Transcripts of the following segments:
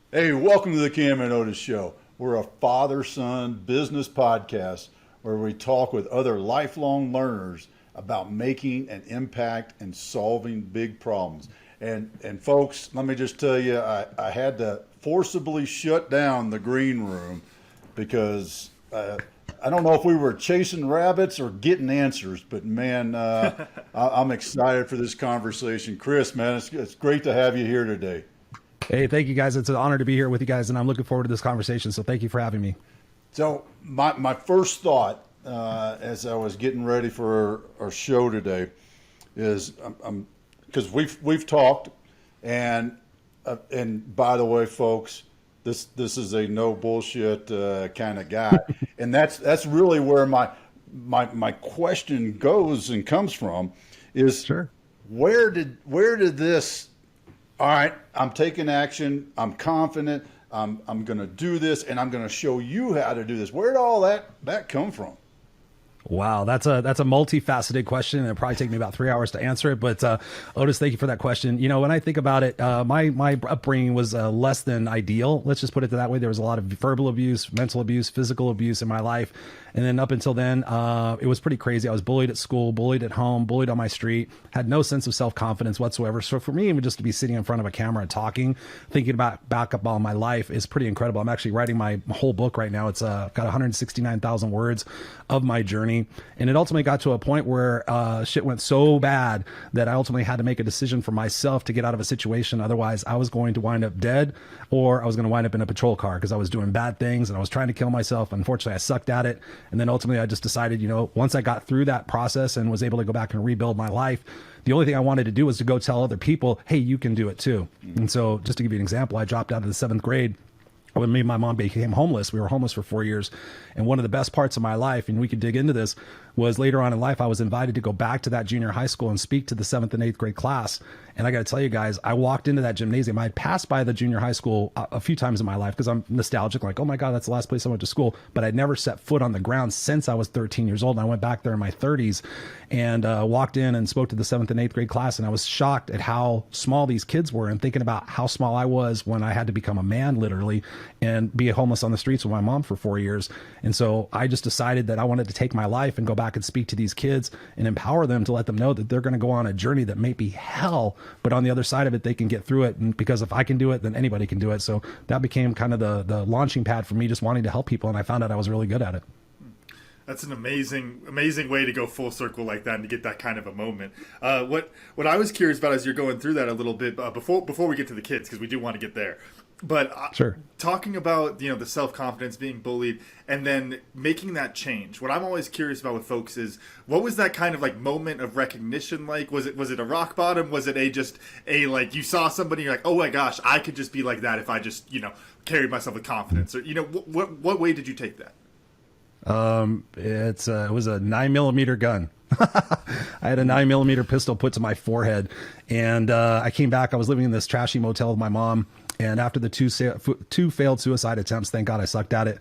Hey, welcome to the Cam and Otis Show. We're a father-son business podcast where we talk with other lifelong learners about making an impact and solving big problems. And folks, let me just tell you, I had to forcibly shut down the green room because I don't know if we were chasing rabbits or getting answers, but man, I'm excited for this conversation. Chris, man, it's great to have you here today. Hey, thank you guys. It's an honor to be here with you guys, and I'm looking forward to this conversation. So thank you for having me. So my first thought as I was getting ready for our show today is because we've talked, and by the way, folks, this is a no bullshit kind of guy, and that's really where my question goes and comes from is Sure. where did this, all right, I'm taking action. I'm confident. I'm going to do this, and I'm going to show you how to do this. Where did all that come from? Wow, that's a multifaceted question, and it'll probably take me about 3 hours to answer it. But Otis, thank you for that question. You know, when I think about it, my upbringing was less than ideal. Let's just put it that way. There was a lot of verbal abuse, mental abuse, physical abuse in my life. And then up until then, it was pretty crazy. I was bullied at school, bullied at home, bullied on my street, had no sense of self-confidence whatsoever. So for me, even just to be sitting in front of a camera and talking, thinking about back up all my life is pretty incredible. I'm actually writing my whole book right now. It's got 169,000 words of my journey. And it ultimately got to a point where shit went so bad that I ultimately had to make a decision for myself to get out of a situation. Otherwise, I was going to wind up dead, or I was going to wind up in a patrol car because I was doing bad things and I was trying to kill myself. Unfortunately, I sucked at it. And then ultimately, I just decided, you know, once I got through that process and was able to go back and rebuild my life, the only thing I wanted to do was to go tell other people, hey, you can do it too. And so just to give you an example, I dropped out of the 7th grade when me and my mom became homeless. We were homeless for 4 years. And one of the best parts of my life, and we could dig into this, was later on in life, I was invited to go back to that junior high school and speak to the 7th and 8th grade class. And I got to tell you guys, I walked into that gymnasium. I had passed by the junior high school a few times in my life because I'm nostalgic, like, oh my God, that's the last place I went to school. But I'd never set foot on the ground since I was 13 years old. And I went back there in my 30s and walked in and spoke to the 7th and 8th grade class. And I was shocked at how small these kids were and thinking about how small I was when I had to become a man, literally, and be homeless on the streets with my mom for 4 years. And so I just decided that I wanted to take my life and go back and speak to these kids and empower them to let them know that they're going to go on a journey that may be hell, but on the other side of it, they can get through it. And because if I can do it, then anybody can do it. So that became kind of the launching pad for me, just wanting to help people. And I found out I was really good at it. That's an amazing way to go full circle like that and to get that kind of a moment. What I was curious about as you're going through that a little bit before we get to the kids, because we do want to get there. But Sure. Talking about, you know, the self-confidence, being bullied, and then making that change. What I'm always curious about with folks is, what was that kind of like moment of recognition like? Was it a rock bottom? Was it just a like you saw somebody, you're like, oh my gosh, I could just be like that if I just, you know, carried myself with confidence? Or, you know, what way did you take that? It was a 9mm gun. I had a 9mm pistol put to my forehead, and I came back. I was living in this trashy motel with my mom, and after the two failed suicide attempts, thank God I sucked at it.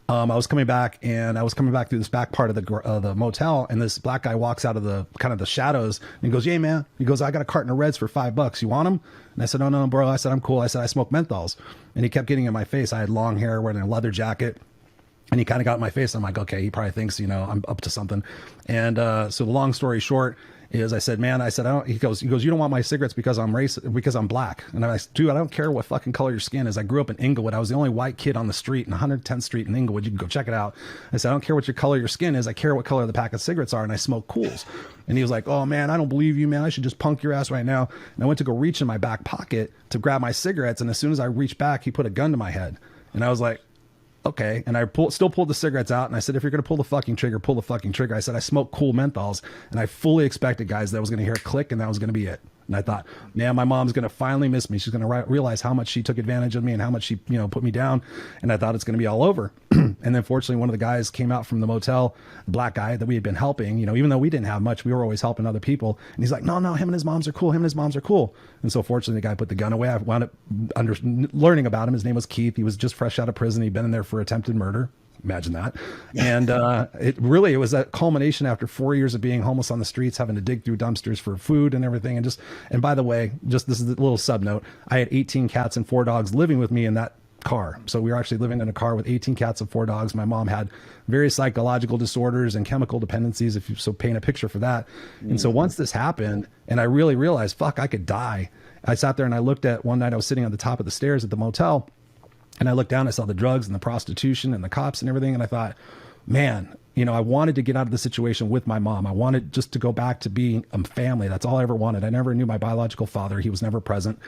I was coming back through this back part of the motel, and this black guy walks out of the kind of the shadows and he goes, "Yeah, man." He goes, "I got a carton of Reds for $5. You want them?" And I said, "Oh no, bro." I said, "I'm cool." I said, "I smoke menthols." And he kept getting in my face. I had long hair, wearing a leather jacket. And he kind of got in my face. I'm like, okay, he probably thinks, you know, I'm up to something. And so the long story short is I said, man, I said, I don't, he goes, you don't want my cigarettes because I'm black. And I said, dude, I don't care what fucking color your skin is. I grew up in Inglewood. I was the only white kid on the street in 110th Street in Inglewood. You can go check it out. I said, I don't care what your color your skin is. I care what color the pack of cigarettes are. And I smoke Cools. And he was like, oh man, I don't believe you, man. I should just punk your ass right now. And I went to go reach in my back pocket to grab my cigarettes. And as soon as I reached back, he put a gun to my head. And I was like, okay. And I still pulled the cigarettes out. And I said, if you're going to pull the fucking trigger, pull the fucking trigger. I said, I smoke Cool menthols. And I fully expected, guys, that I was going to hear a click and that was going to be it. And I thought, man, my mom's going to finally miss me. She's going to realize how much she took advantage of me and how much she, you know, put me down. And I thought it's going to be all over. And then fortunately, one of the guys came out from the motel, the black guy that we had been helping, you know, even though we didn't have much, we were always helping other people. And he's like, no, him and his moms are cool. Him and his moms are cool. And so fortunately, the guy put the gun away. I wound up learning about him. His name was Keith. He was just fresh out of prison. He'd been in there for attempted murder. Imagine that. And it was that culmination after 4 years of being homeless on the streets, having to dig through dumpsters for food and everything. And by the way, just this is a little sub note. I had 18 cats and 4 dogs living with me in that car. So we were actually living in a car with 18 cats and 4 dogs. My mom had various psychological disorders and chemical dependencies, if you so paint a picture for that. And so once this happened and I really realized, fuck, I could die. I sat there and I looked at one night, I was sitting on the top of the stairs at the motel, and I looked down, I saw the drugs and the prostitution and the cops and everything. And I thought, man, I wanted to get out of the situation with my mom. I wanted just to go back to being a family. That's all I ever wanted. I never knew my biological father. He was never present.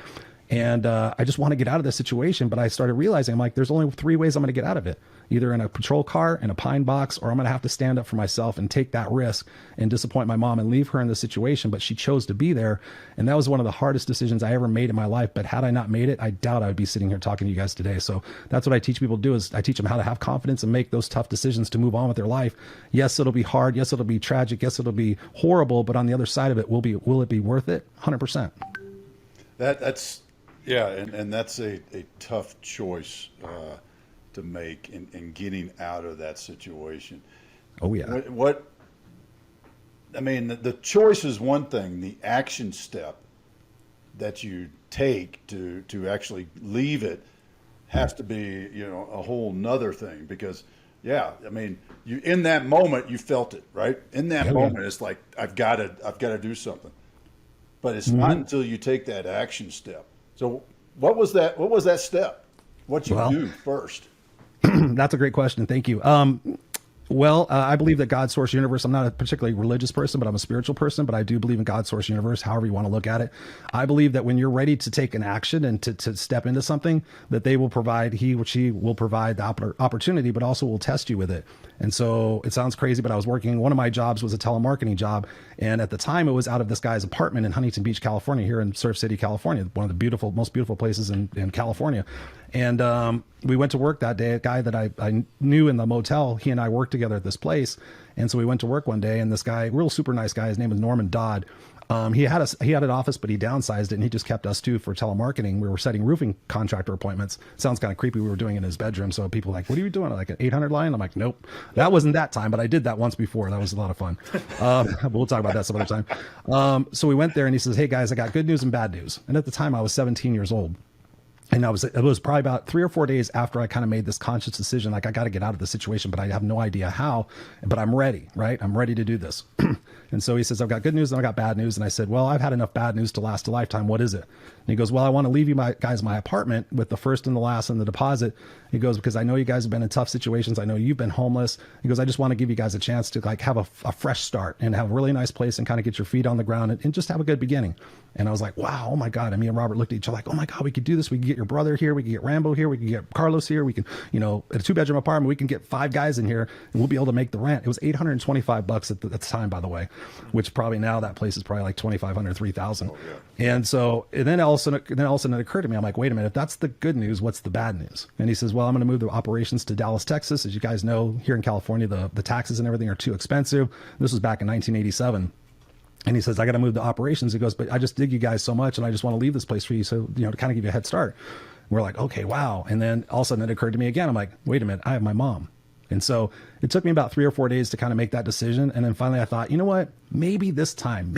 And I just want to get out of this situation. But I started realizing, I'm like, there's only 3 ways I'm going to get out of it. Either in a patrol car, in a pine box, or I'm going to have to stand up for myself and take that risk and disappoint my mom and leave her in this situation. But she chose to be there. And that was one of the hardest decisions I ever made in my life. But had I not made it, I doubt I would be sitting here talking to you guys today. So that's what I teach people to do, is I teach them how to have confidence and make those tough decisions to move on with their life. Yes, it'll be hard. Yes, it'll be tragic. Yes, it'll be horrible. But on the other side of it, will it be worth it? 100%. That's yeah, and that's a tough choice to make in getting out of that situation. Oh yeah. What I mean, the choice is one thing. The action step that you take to actually leave it has to be, a whole nother thing. Because yeah, I mean, you in that moment you felt it, right? In that moment, it's like I've got to do something. But it's not until you take that action step. So what was that step? What you do first? That's a great question. Thank you. I believe that God, source, universe. I'm not a particularly religious person, but I'm a spiritual person. But I do believe in God, source, universe, however you want to look at it. I believe that when you're ready to take an action and to step into something, that they will provide, he or she will provide the opportunity, but also will test you with it. And so it sounds crazy, but I was working, one of my jobs was a telemarketing job. And at the time it was out of this guy's apartment in Huntington Beach, California, here in Surf City, California, one of the most beautiful places in California. And we went to work that day. A guy that I knew in the motel, he and I worked together at this place. And so we went to work one day, and this guy, real super nice guy, his name was Norman Dodd. He had an office, but he downsized it, and he just kept us too for telemarketing. We were setting roofing contractor appointments. Sounds kind of creepy. We were doing it in his bedroom. So people were like, what are you doing? Like an 800 line? I'm like, nope, that wasn't that time, but I did that once before. That was a lot of fun. But we'll talk about that some other time. So we went there, and he says, hey guys, I got good news and bad news. And at the time I was 17 years old. And it was probably about 3 or 4 days after I kind of made this conscious decision, like I got to get out of the situation, but I have no idea how, but I'm ready, right? I'm ready to do this. And so he says, I've got good news and I've got bad news. And I said, well, I've had enough bad news to last a lifetime. What is it? And he goes, well, I want to leave you guys my apartment with the first and the last and the deposit. He goes, because I know you guys have been in tough situations. I know you've been homeless. He goes, I just want to give you guys a chance to like have a fresh start and have a really nice place and kind of get your feet on the ground and just have a good beginning. And I was like, wow, oh my God. And me and Robert looked at each other like, oh my God, we could do this. We could get your brother here. We could get Rambo here. We could get Carlos here. We can, at a 2-bedroom apartment, we can get 5 guys in here and we'll be able to make the rent. It was $825 at the time, by the way, which probably now that place is probably like $2,500, $3,000. Oh, yeah. And so, and then all of a sudden it occurred to me, I'm like, wait a minute, if that's the good news, what's the bad news? And he says, well, I'm going to move the operations to Dallas, Texas. As you guys know, here in California, the taxes and everything are too expensive. This was back in 1987. And he says, I got to move the operations. He goes, but I just dig you guys so much and I just want to leave this place for you. So, to kind of give you a head start. We're like, okay, wow. And then all of a sudden it occurred to me again. I'm like, wait a minute, I have my mom. And so it took me about 3 or 4 days to kind of make that decision. And then finally I thought, you know what, maybe this time,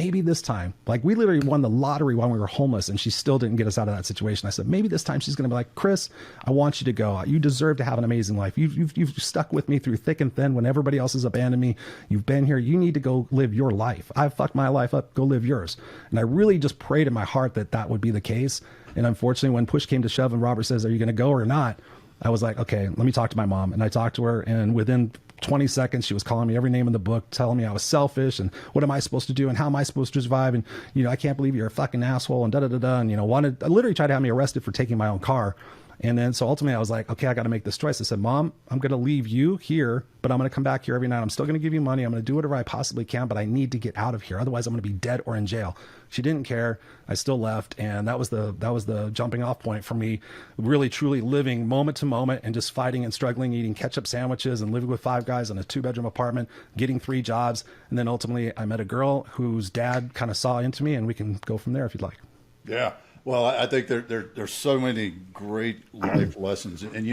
like we literally won the lottery while we were homeless and she still didn't get us out of that situation. I said, maybe this time she's going to be like, Chris, I want you to go. You deserve to have an amazing life. You've stuck with me through thick and thin when everybody else has abandoned me. You've been here. You need to go live your life. I've fucked my life up. Go live yours. And I really just prayed in my heart that would be the case. And unfortunately, when push came to shove and Robert says, are you going to go or not? I was like, okay, let me talk to my mom. And I talked to her, and within 20 seconds, she was calling me every name in the book, telling me I was selfish and what am I supposed to do and how am I supposed to survive? And, I can't believe you're a fucking asshole and da-da-da-da. And, I literally tried to have me arrested for taking my own car. And then, so ultimately I was like, okay, I got to make this choice. I said, Mom, I'm going to leave you here, but I'm going to come back here every night. I'm still going to give you money. I'm going to do whatever I possibly can, but I need to get out of here. Otherwise I'm going to be dead or in jail. She didn't care. I still left. And that was the jumping off point for me, really truly living moment to moment and just fighting and struggling, eating ketchup sandwiches and living with 5 guys in a 2-bedroom apartment, getting 3 jobs. And then ultimately I met a girl whose dad kind of saw into me, and we can go from there if you'd like. Yeah. Well, I think there's so many great life lessons, and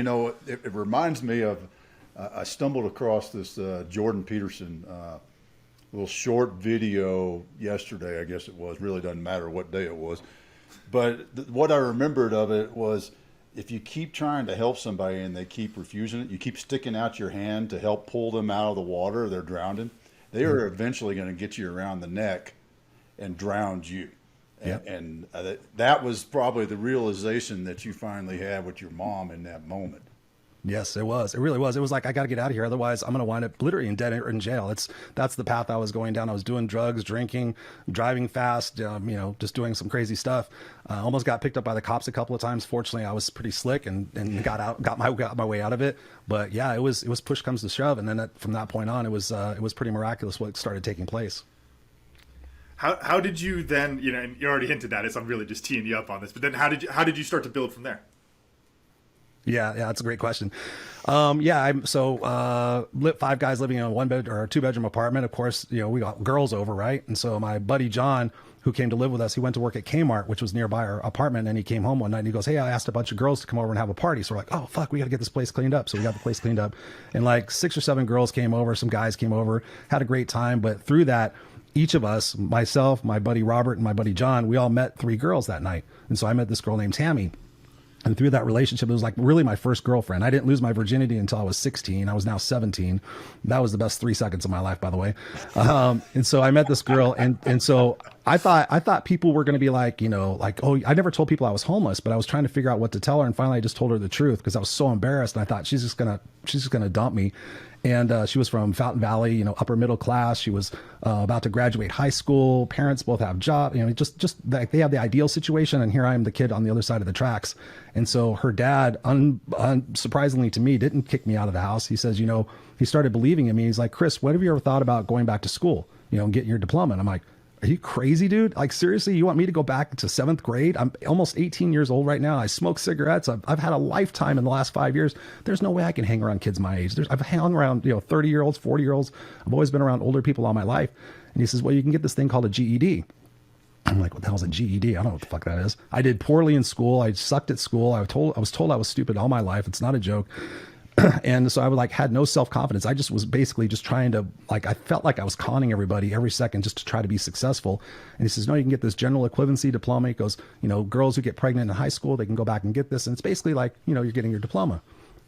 it reminds me of I stumbled across this Jordan Peterson little short video yesterday, I guess it was. Really doesn't matter what day it was. But what I remembered of it was, if you keep trying to help somebody and they keep refusing it, you keep sticking out your hand to help pull them out of the water, they're drowning, they are eventually going to get you around the neck and drown you. And that was probably the realization that you finally had with your mom in that moment. Yes, it was. It really was. It was like, I got to get out of here. Otherwise, I'm going to wind up literally in jail. That's the path I was going down. I was doing drugs, drinking, driving fast, just doing some crazy stuff. Almost got picked up by the cops a couple of times. Fortunately, I was pretty slick and got my way out of it. But yeah, it was push comes to shove. And then from that point on, it was pretty miraculous what started taking place. How did you then, and you already hinted at it, so I'm really just teeing you up on this, but then how did you start to build from there? Yeah, that's a great question. I'm 5 guys living in a 1-bed or a 2-bedroom apartment. Of course, we got girls over, right? And so my buddy John, who came to live with us, he went to work at Kmart, which was nearby our apartment, and he came home one night and he goes, "Hey, I asked a bunch of girls to come over and have a party." So we're like, "Oh fuck, we got to get this place cleaned up." So we got the place cleaned up, and like 6 or 7 girls came over, some guys came over, had a great time. But through that, each of us, myself, my buddy Robert, and my buddy John, we all met 3 girls that night. And so I met this girl named Tammy. And through that relationship, it was like really my first girlfriend. I didn't lose my virginity until I was 16. I was now 17. That was the best 3 seconds of my life, by the way. And so I met this girl, and so I thought people were going to be like, oh, I never told people I was homeless, but I was trying to figure out what to tell her. And finally I just told her the truth because I was so embarrassed. And I thought she's just going to dump me. And she was from Fountain Valley, upper middle class. She was about to graduate high school. Parents both have jobs, just like they have the ideal situation. And here I am, the kid on the other side of the tracks. And so her dad, surprisingly to me, didn't kick me out of the house. He says, he started believing in me. He's like, "Chris, what have you ever thought about going back to school, and getting your diploma?" And I'm like, "Are you crazy, dude? Like, seriously, you want me to go back to 7th grade? I'm almost 18 years old right now. I smoke cigarettes. I've had a lifetime in the last 5 years. There's no way I can hang around kids my age. I've hung around, 30-year-olds, 40-year-olds. I've always been around older people all my life." And he says, "Well, you can get this thing called a GED. I'm like, "What the hell's a GED? I don't know what the fuck that is." I did poorly in school. I sucked at school. I was told I was stupid all my life. It's not a joke. And so I had no self-confidence. I just was basically just trying to, I felt like I was conning everybody every second just to try to be successful. And he says, "No, you can get this general equivalency diploma." He goes, "Girls who get pregnant in high school, they can go back and get this." And it's basically like, you're getting your diploma.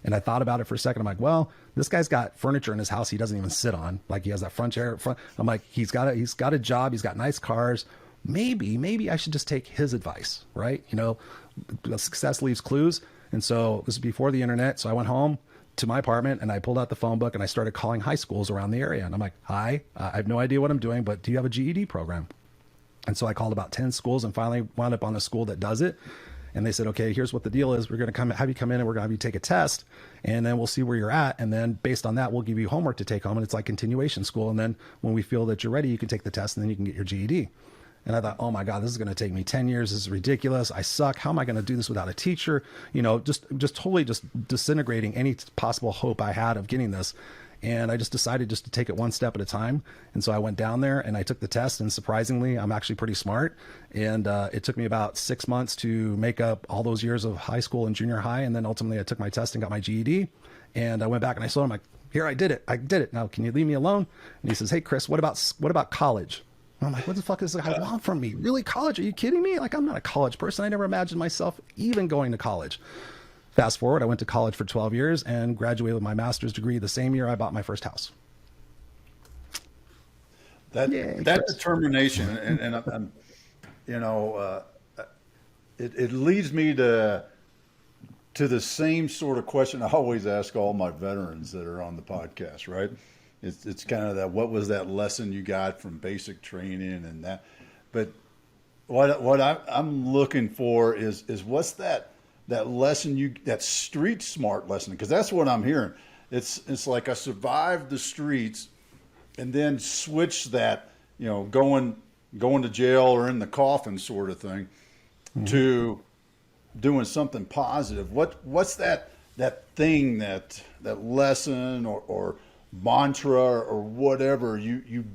And I thought about it for a second. I'm like, well, this guy's got furniture in his house he doesn't even sit on. Like, he has that front chair. I'm like, he's got a job. He's got nice cars. Maybe I should just take his advice, right? Success leaves clues. And so this is before the internet. So I went home to my apartment and I pulled out the phone book and I started calling high schools around the area. And I'm like, "Hi, I have no idea what I'm doing, but do you have a GED program?" And so I called about 10 schools and finally wound up on a school that does it. And they said, "Okay, here's what the deal is. We're going to have you come in and we're going to have you take a test. And then we'll see where you're at. And then based on that, we'll give you homework to take home. And it's like continuation school. And then when we feel that you're ready, you can take the test and then you can get your GED." And I thought, "Oh my God, this is going to take me 10 years. This is ridiculous. I suck. How am I going to do this without a teacher?" Just totally just disintegrating any possible hope I had of getting this. And I just decided just to take it one step at a time. And so I went down there and I took the test, and surprisingly, I'm actually pretty smart. And it took me about 6 months to make up all those years of high school and junior high. And then ultimately I took my test and got my GED. And I went back and I told him, like, "Here, I did it. Now, can you leave me alone?" And he says, "Hey, Chris, what about college?" And I'm like, "What the fuck does this guy want from me? Really, college? Are you kidding me? Like, I'm not a college person. I never imagined myself even going to college." Fast forward, I went to college for 12 years and graduated with my master's degree the same year I bought my first house. That determination, and I'm, it leads me to the same sort of question I always ask all my veterans that are on the podcast, right? It's kind of that, what was that lesson you got from basic training and that, but what I'm looking for is what's that lesson that street smart lesson, because that's what I'm hearing. It's like I survived the streets and then switched that, going to jail or in the coffin sort of thing, mm-hmm. to doing something positive. What's that thing, that lesson or mantra or whatever you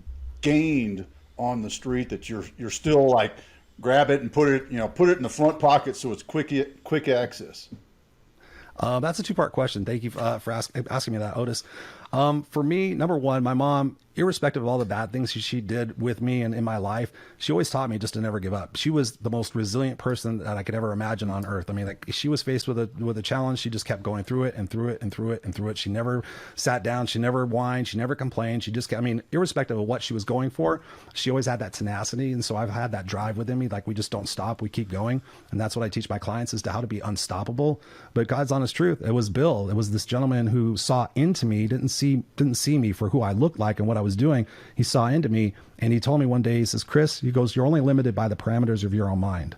gained on the street that you're still like, grab it and put it in the front pocket so it's quick access? That's a two-part question. Thank you for asking me that, Otis. For me, number one, my mom, irrespective of all the bad things she did with me and in my life, she always taught me just to never give up. She was the most resilient person that I could ever imagine on earth. I mean, like, she was faced with a challenge. She just kept going through it and through it and through it and through it. She never sat down. She never whined. She never complained. She just kept, I mean, irrespective of what she was going for, she always had that tenacity. And so I've had that drive within me. Like, we just don't stop. We keep going. And that's what I teach my clients, is to how to be unstoppable. But God's honest truth, it was Bill. It was this gentleman who saw into me, didn't see me for who I looked like and what I was doing. He saw into me, and he told me one day, he says, Chris, he goes, you're only limited by the parameters of your own mind.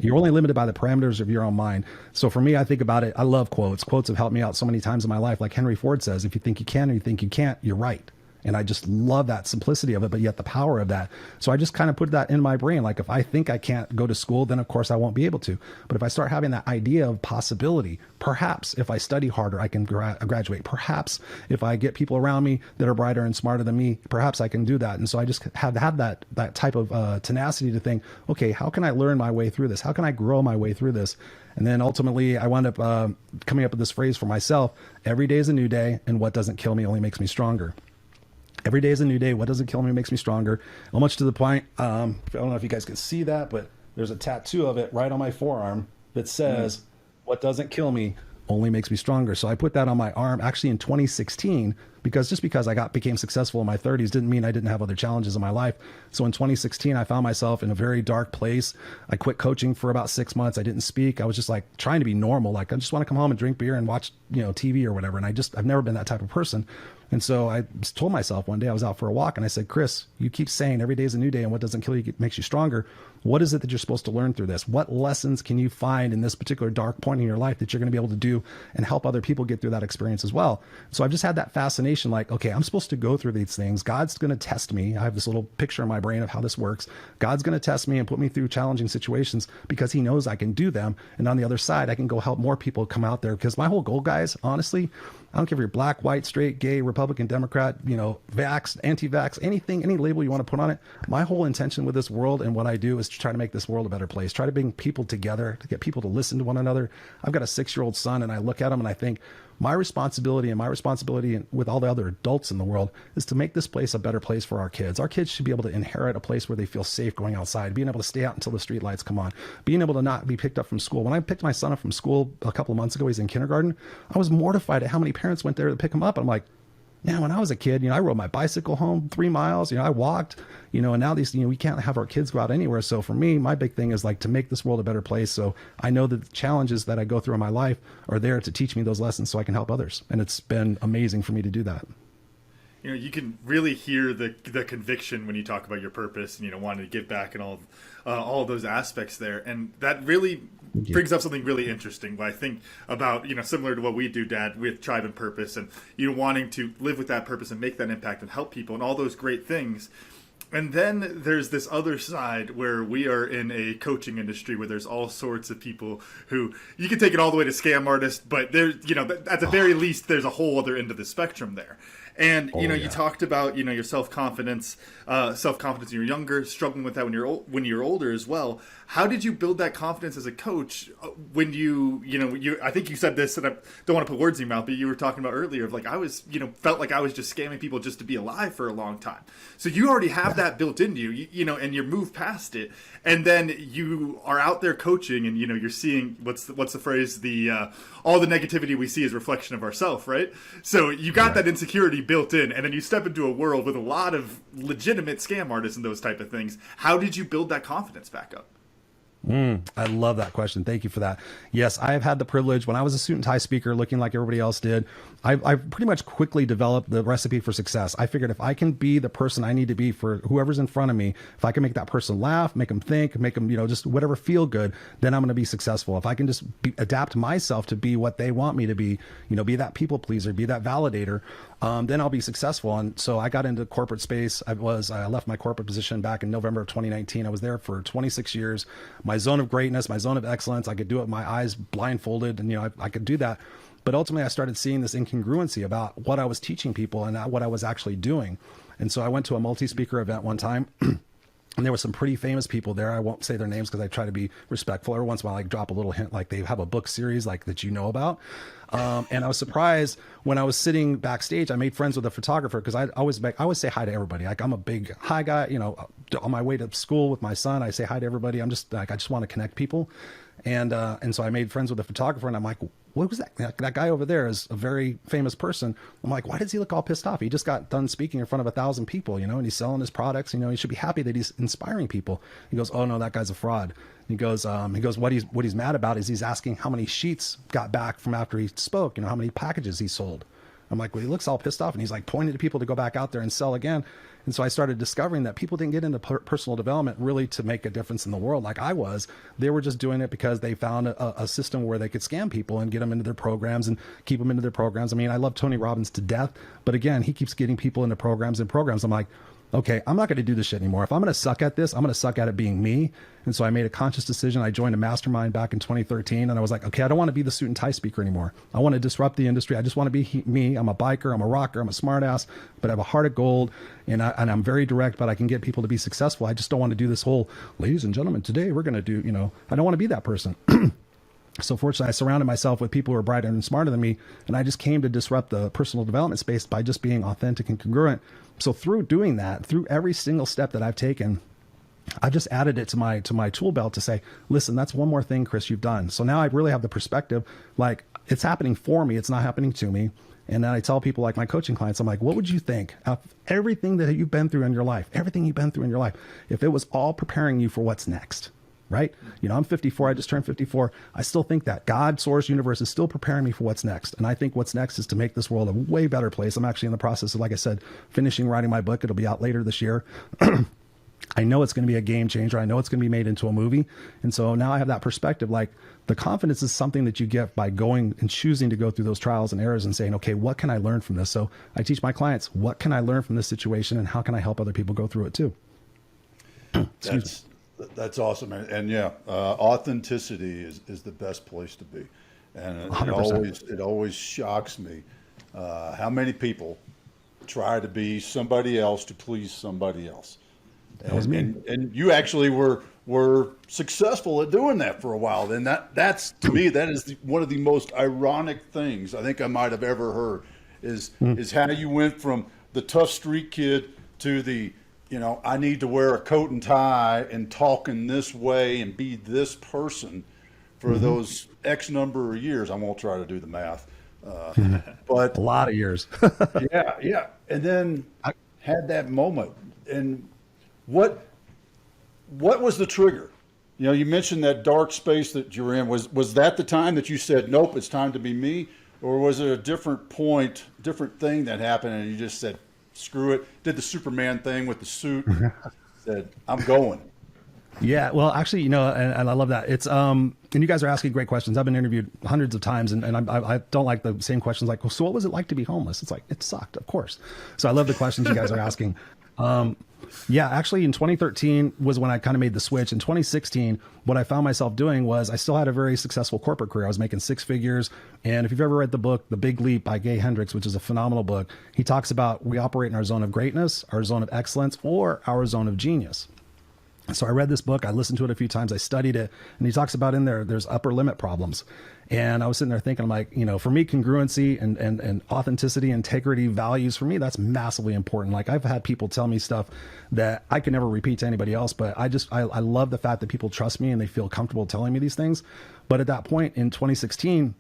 You're only limited by the parameters of your own mind. So for me, I think about it. I love quotes. Quotes have helped me out so many times in my life. Like Henry Ford says, if you think you can or you think you can't, you're right. And I just love that simplicity of it, but yet the power of that. So I just kind of put that in my brain. Like, if I think I can't go to school, then of course I won't be able to. But if I start having that idea of possibility, perhaps if I study harder, I can graduate. Perhaps if I get people around me that are brighter and smarter than me, perhaps I can do that. And so I just have that type of tenacity to think, okay, how can I learn my way through this? How can I grow my way through this? And then ultimately I wound up coming up with this phrase for myself: every day is a new day, and what doesn't kill me only makes me stronger. Every day is a new day. What doesn't kill me makes me stronger. Well, much to the point, I don't know if you guys can see that, but there's a tattoo of it right on my forearm that says, what doesn't kill me only makes me stronger. So I put that on my arm actually in 2016, because just because I became successful in my 30s didn't mean I didn't have other challenges in my life. So in 2016, I found myself in a very dark place. I quit coaching for about 6 months. I didn't speak. I was just like trying to be normal. Like, I just want to come home and drink beer and watch, TV or whatever. And I've never been that type of person. And so I told myself one day, I was out for a walk, and I said, Chris, you keep saying every day is a new day, and what doesn't kill you makes you stronger. What is it that you're supposed to learn through this? What lessons can you find in this particular dark point in your life that you're going to be able to do and help other people get through that experience as well? So I've just had that fascination, like, okay, I'm supposed to go through these things. God's going to test me. I have this little picture in my brain of how this works. God's going to test me and put me through challenging situations because he knows I can do them. And on the other side, I can go help more people come out there. Because my whole goal, guys, honestly, I don't care if you're black, white, straight, gay, Republican, Democrat, vax, anti-vax, anything, any label you want to put on it. My whole intention with this world and what I do is to try to make this world a better place, try to bring people together, to get people to listen to one another. I've got a 6-year-old son, and I look at him and I think, my responsibility with all the other adults in the world is to make this place a better place for our kids. Our kids should be able to inherit a place where they feel safe going outside, being able to stay out until the street lights come on, being able to not be picked up from school. When I picked my son up from school a couple of months ago, he's in kindergarten, I was mortified at how many parents went there to pick him up. I'm like, yeah, when I was a kid, I rode my bicycle home 3 miles, I walked, and now these, we can't have our kids go out anywhere. So for me, my big thing is like to make this world a better place. So I know that the challenges that I go through in my life are there to teach me those lessons so I can help others. And it's been amazing for me to do that. You can really hear the conviction when you talk about your purpose and, wanting to give back and all of those aspects there. And that really brings up something really interesting. But I think about, similar to what we do, Dad, with Tribe and Purpose, and, wanting to live with that purpose and make that impact and help people and all those great things. And then there's this other side where we are in a coaching industry where there's all sorts of people who, you can take it all the way to scam artists, but there's, at the very least, there's a whole other end of the spectrum there. And, you talked about, your self-confidence when you're younger, struggling with that when you're older as well. How did you build that confidence as a coach when I think you said this, and I don't want to put words in your mouth, but you were talking about earlier of like, I was, felt like I was just scamming people just to be alive for a long time. So you already have that built into you, and you move past it. And then you are out there coaching and, you're seeing what's the phrase, all the negativity we see is reflection of ourselves, right? So you got that insecurity built in, and then you step into a world with a lot of legitimate scam artists and those type of things. How did you build that confidence back up? I love that question. Thank you for that. Yes, I have had the privilege when I was a suit and tie speaker, looking like everybody else did. I pretty much quickly developed the recipe for success. I figured if I can be the person I need to be for whoever's in front of me, if I can make that person laugh, make them think, make them, just whatever feel good, then I'm going to be successful. If I can just adapt myself to be what they want me to be that people pleaser, be that validator, then I'll be successful. And so I got into corporate space. I left my corporate position back in November of 2019. I was there for 26 years. My zone of greatness, my zone of excellence. I could do it with my eyes blindfolded, and I could do that. But ultimately, I started seeing this incongruency about what I was teaching people and not what I was actually doing. And so I went to a multi-speaker event one time. And there were some pretty famous people there. I won't say their names because I try to be respectful. Every once in a while, I drop a little hint, like they have a book series like that you know about. And I was surprised when I was sitting backstage. I made friends with a photographer because I always say hi to everybody. Like I'm a big hi guy. You know, on my way to school with my son, I say hi to everybody. I'm just like I just want to connect people. And so I made friends with a photographer, and I'm like, what was that? That guy over there is a very famous person. I'm like, why does he look all pissed off? He just got done speaking in front of 1,000 people, you know, and he's selling his products. You know, he should be happy that he's inspiring people. He goes, oh no, that guy's a fraud. He goes, what he's mad about is he's asking how many sheets got back from after he spoke, you know, how many packages he sold. I'm like, well, he looks all pissed off, and he's like pointing to people to go back out there and sell again. And so I started discovering that people didn't get into personal development really to make a difference in the world like I was. They were just doing it because they found a system where they could scam people and get them into their programs and keep them into their programs. I mean, I love Tony Robbins to death, but again, he keeps getting people into programs. I'm like, okay, I'm not going to do this shit anymore. If I'm going to suck at this, I'm going to suck at it being me. And so I made a conscious decision. I joined a mastermind back in 2013, and I was like, okay, I don't want to be the suit and tie speaker anymore. I want to disrupt the industry. I just want to be me. I'm a biker. I'm a rocker. I'm a smartass, but I have a heart of gold, and I'm very direct, but I can get people to be successful. I just don't want to do this whole, ladies and gentlemen, today we're going to do, you know, I don't want to be that person. So fortunately, I surrounded myself with people who are brighter and smarter than me, and I just came to disrupt the personal development space by just being authentic and congruent. So through doing that, through every single step that I've taken, I just added it to my tool belt to say, listen, that's one more thing, Chris, you've done. So now I really have the perspective, like it's happening for me, it's not happening to me. And then I tell people, like my coaching clients, I'm like, what would you think of everything that you've been through in your life, if it was all preparing you for what's next? Right? You know, I'm 54. I just turned 54. I still think that God, source, universe is still preparing me for what's next. And I think what's next is to make this world a way better place. I'm actually in the process of, like I said, finishing writing my book. It'll be out later this year. I know it's going to be a game changer. I know it's going to be made into a movie. And so now I have that perspective. Like the confidence is something that you get by going and choosing to go through those trials and errors and saying, okay, what can I learn from this? So I teach my clients, what can I learn from this situation and how can I help other people go through it too? That's awesome. And yeah, authenticity is the best place to be. And it always shocks me how many people try to be somebody else to please somebody else. That was me. And you actually were successful at doing that for a while. And that's to me, that is one of the most ironic things I think I might have ever heard is how you went from the tough street kid to the, you know, I need to wear a coat and tie and talk in this way and be this person for those X number of years. I won't try to do the math, but a lot of years. yeah. And then I had that moment. And what was the trigger? You know, you mentioned that dark space that you're in. Was that the time that you said, nope, it's time to be me? Or was it a different thing that happened and you just said, screw it, did the Superman thing with the suit, said, I'm going? Yeah, well, actually, you know, and I love that. It's, and you guys are asking great questions. I've been interviewed hundreds of times, and I don't like the same questions like, well, so what was it like to be homeless? It's like, it sucked, of course. So I love the questions you guys are asking. Yeah, actually in 2013 was when I kind of made the switch. In 2016, what I found myself doing was I still had a very successful corporate career. I was making six figures. And if you've ever read the book, The Big Leap by Gay Hendricks, which is a phenomenal book, he talks about we operate in our zone of greatness, our zone of excellence, or our zone of genius. So I read this book, I listened to it a few times, I studied it, and he talks about in there's upper limit problems. And I was sitting there thinking, I'm like, you know, for me, congruency and authenticity, integrity, values, for me, that's massively important. Like I've had people tell me stuff that I can never repeat to anybody else, but I love the fact that people trust me and they feel comfortable telling me these things. But at that point in 2016,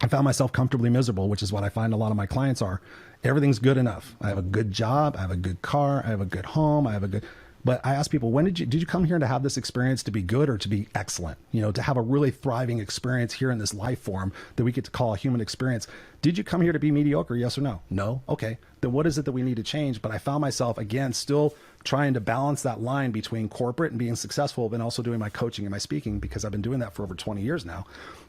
I found myself comfortably miserable, which is what I find a lot of my clients are. Everything's good enough. I have a good job, I have a good car, I have a good home, but I ask people, when did you come here to have this experience to be good or to be excellent? You know, to have a really thriving experience here in this life form that we get to call a human experience. Did you come here to be mediocre? Yes or no? No. Okay. Then what is it that we need to change? But I found myself again, still trying to balance that line between corporate and being successful, but also doing my coaching and my speaking, because I've been doing that for over 20 years now.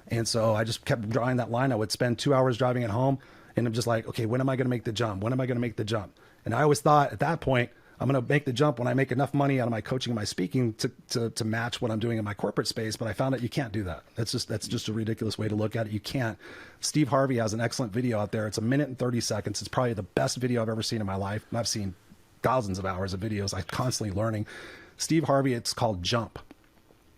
And so I just kept drawing that line. I would spend 2 hours driving it home and I'm just like, okay, when am I going to make the jump? When am I going to make the jump? And I always thought at that point, I'm going to make the jump when I make enough money out of my coaching and my speaking to match what I'm doing in my corporate space. But I found out you can't do that. That's just a ridiculous way to look at it. You can't. Steve Harvey has an excellent video out there. It's 1 minute and 30 seconds. It's probably the best video I've ever seen in my life. And I've seen thousands of hours of videos. I'm constantly learning. Steve Harvey, it's called Jump.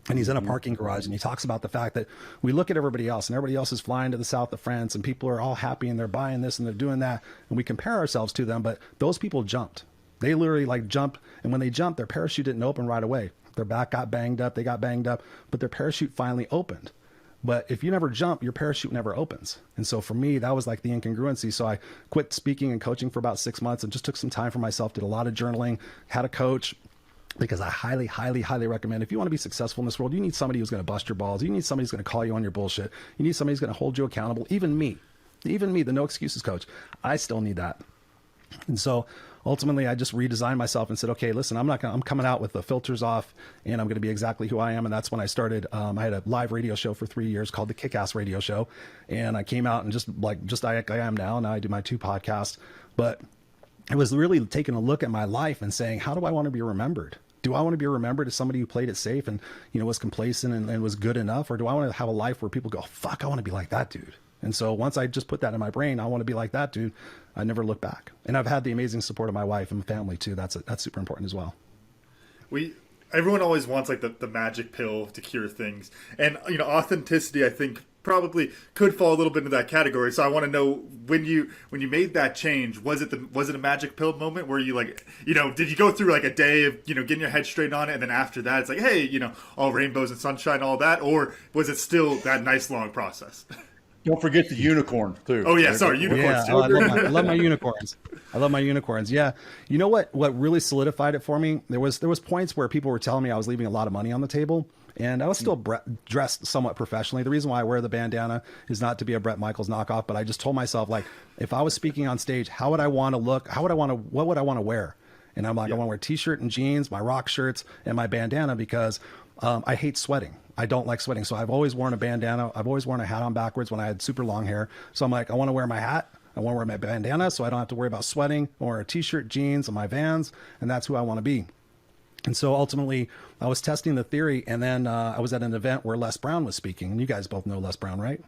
And he's in a parking garage, and he talks about the fact that we look at everybody else, and everybody else is flying to the south of France, and people are all happy, and they're buying this and they're doing that, and we compare ourselves to them. But those people jumped. They literally like jumped, and when they jumped, their parachute didn't open right away. Their back got banged up, they got banged up, but their parachute finally opened. But if you never jump, your parachute never opens. And so for me, that was like the incongruency. So I quit speaking and coaching for about 6 months and just took some time for myself, did a lot of journaling, had a coach. Because I highly, highly, highly recommend, if you want to be successful in this world, you need somebody who's going to bust your balls. You need somebody who's going to call you on your bullshit. You need somebody who's going to hold you accountable. Even me, the no excuses coach, I still need that. And so ultimately I just redesigned myself and said, okay, listen, I'm coming out with the filters off, and I'm going to be exactly who I am. And that's when I started. I had a live radio show for 3 years called the KICKASS radio show. And I came out and just like I am now. Now I do my 2 podcasts, but it was really taking a look at my life and saying, how do I want to be remembered? Do I want to be remembered as somebody who played it safe and, was complacent and was good enough? Or do I want to have a life where people go, fuck, I want to be like that dude? And so once I just put that in my brain, I want to be like that dude, I never look back. And I've had the amazing support of my wife and family too. That's super important as well. Everyone always wants like the magic pill to cure things. And, authenticity, I think, probably could fall a little bit into that category. So I want to know, when you made that change, was it a magic pill moment where you did you go through like a day of getting your head straight on it, and then after that it's like, hey, all rainbows and sunshine, all that, or was it still that nice long process? Don't forget the unicorn too. Oh yeah, sorry, unicorns. Yeah, I love my unicorns. I love my unicorns. Yeah, you know what really solidified it for me? There was points where people were telling me I was leaving a lot of money on the table. And I was still dressed somewhat professionally. The reason why I wear the bandana is not to be a Bret Michaels knockoff, but I just told myself, like, if I was speaking on stage, how would I want to look? What would I want to wear? And I'm like, I want to wear t-shirt and jeans, my rock shirts, and my bandana, because I hate sweating. I don't like sweating. So I've always worn a bandana. I've always worn a hat on backwards when I had super long hair. So I'm like, I want to wear my hat. I want to wear my bandana so I don't have to worry about sweating. I wear a t-shirt, jeans, and my Vans, and that's who I want to be. And so ultimately, I was testing the theory, and then I was at an event where Les Brown was speaking. And you guys both know Les Brown, right?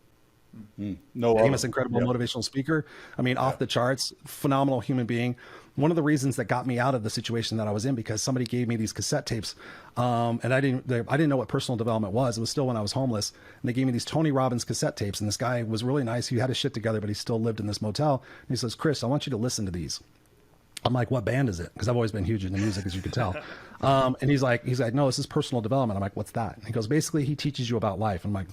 No, famous, incredible motivational speaker. I mean, off the charts, phenomenal human being. One of the reasons that got me out of the situation that I was in, because somebody gave me these cassette tapes, and I didn't know what personal development was. It was still when I was homeless, and they gave me these Tony Robbins cassette tapes. And this guy was really nice. He had his shit together, but he still lived in this motel. And he says, Chris, I want you to listen to these. I'm like, what band is it? Because I've always been huge into music, as you can tell. And he's like, no, this is personal development. I'm like, what's that? And he goes, basically, he teaches you about life. I'm like,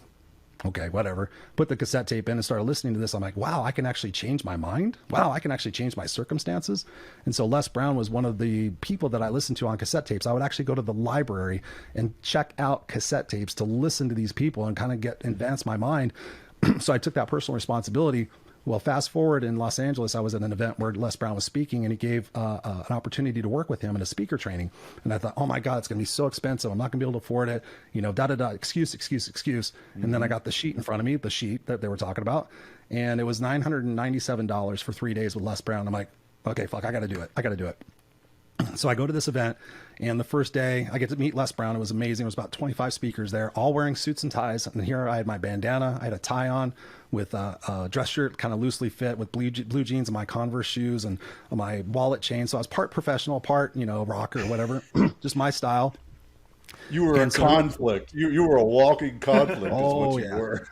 okay, whatever. Put the cassette tape in and started listening to this. I'm like, wow, I can actually change my mind. Wow, I can actually change my circumstances. And so Les Brown was one of the people that I listened to on cassette tapes. I would actually go to the library and check out cassette tapes to listen to these people and kind of advance my mind. So I took that personal responsibility. Well, fast forward in Los Angeles, I was at an event where Les Brown was speaking, and he gave an opportunity to work with him in a speaker training. And I thought, oh my God, it's going to be so expensive. I'm not going to be able to afford it. Excuse. Mm-hmm. And then I got the sheet in front of me, the sheet that they were talking about. And it was $997 for 3 days with Les Brown. I'm like, okay, fuck, I got to do it. So I go to this event, and the first day I get to meet Les Brown. It was amazing. It was about 25 speakers there, all wearing suits and ties. And here I had my bandana. I had a tie on with a dress shirt, kind of loosely fit, with blue jeans and my Converse shoes and my wallet chain. So I was part professional, part, rocker or whatever, just my style. You were a conflict. You were a walking conflict. Oh, is what you were.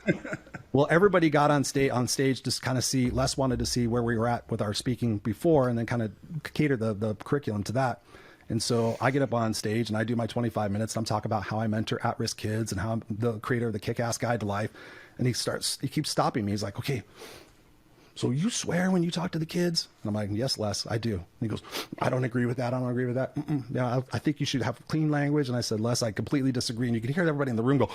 Well, everybody got on stage to kind of see. Les wanted to see where we were at with our speaking before, and then kind of cater the curriculum to that. And so I get up on stage and I do my 25 minutes. And I'm talking about how I mentor at-risk kids and how I'm the creator of the KICKASS Guide to Life. And he keeps stopping me. He's like, okay, so you swear when you talk to the kids? And I'm like, yes, Les, I do. And he goes, I don't agree with that. I don't agree with that. Yeah, I think you should have clean language. And I said, Les, I completely disagree. And you can hear everybody in the room go,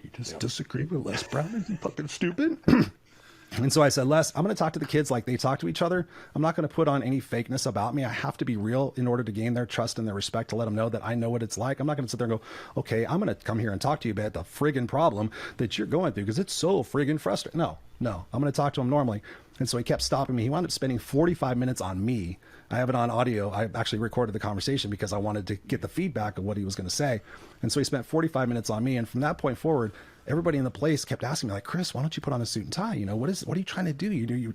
you just disagree with Les Brown? Is he fucking stupid? And so I said, Les, I'm going to talk to the kids like they talk to each other. I'm not going to put on any fakeness about me. I have to be real in order to gain their trust and their respect, to let them know that I know what it's like. I'm not going to sit there and go, okay, I'm going to come here and talk to you about the friggin' problem that you're going through because it's so friggin' frustrating. No, I'm going to talk to him normally. And so he kept stopping me. He wound up spending 45 minutes on me. I have it on audio. I actually recorded the conversation because I wanted to get the feedback of what he was going to say. And so he spent 45 minutes on me. And from that point forward, everybody in the place kept asking me like, Chris, why don't you put on a suit and tie? You know, what are you trying to do?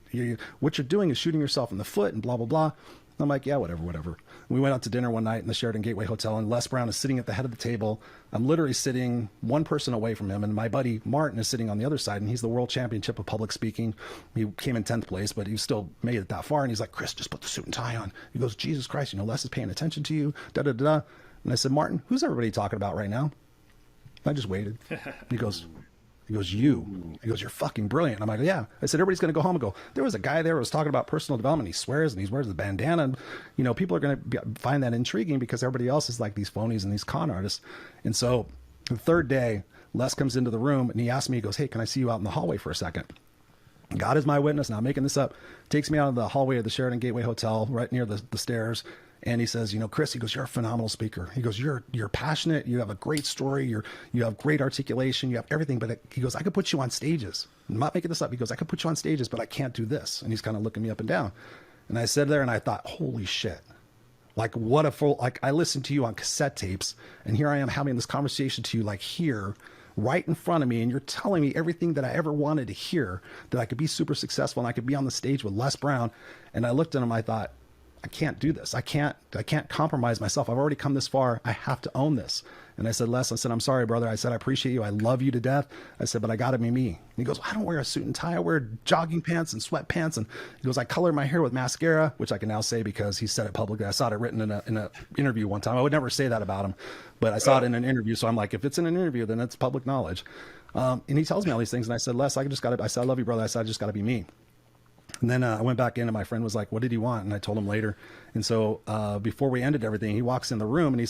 What you're doing is shooting yourself in the foot and blah, blah, blah. I'm like, yeah, whatever. We went out to dinner one night in the Sheraton Gateway Hotel, and Les Brown is sitting at the head of the table. I'm literally sitting one person away from him, and my buddy Martin is sitting on the other side, and he's the world championship of public speaking. He came in 10th place, but he still made it that far. And he's like, Chris, just put the suit and tie on. He goes, Jesus Christ, you know, Les is paying attention to you, da-da-da-da. And I said, Martin, who's everybody talking about right now? I just waited. He goes, you. He goes, you're fucking brilliant. I'm like, yeah. I said, everybody's going to go home and go, there was a guy there who was talking about personal development. He swears and he wears the bandana. And, you know, people are going to find that intriguing because everybody else is like these phonies and these con artists. And so the third day, Les comes into the room and he asks me, he goes, hey, can I see you out in the hallway for a second? God is my witness. Now I'm making this up. Takes me out of the hallway of the Sheraton Gateway Hotel, right near the stairs. And he says, you know, Chris, he goes, you're a phenomenal speaker. He goes, you're passionate. You have a great story. You have great articulation. You have everything. But he goes, I could put you on stages. I'm not making this up. He goes, I could put you on stages, but I can't do this. And he's kind of looking me up and down. And I said there and I thought, holy shit. Like what a full, like I listened to you on cassette tapes and here I am having this conversation to you like here, right in front of me. And you're telling me everything that I ever wanted to hear, that I could be super successful and I could be on the stage with Les Brown. And I looked at him, I thought, I can't do this. I can't compromise myself. I've already come this far. I have to own this. And I said, Les, I said, I'm sorry, brother. I said, I appreciate you. I love you to death. I said, but I got to be me. And he goes, I don't wear a suit and tie. I wear jogging pants and sweatpants. And he goes, I color my hair with mascara, which I can now say because he said it publicly. I saw it written in an interview one time. I would never say that about him, but I saw it in an interview. So I'm like, if it's in an interview, then it's public knowledge. And he tells me all these things. And I said, Les, I said, I love you, brother. I said, I just got to be me. And then I went back in and my friend was like, what did he want? And I told him later. And so before we ended everything, he walks in the room and he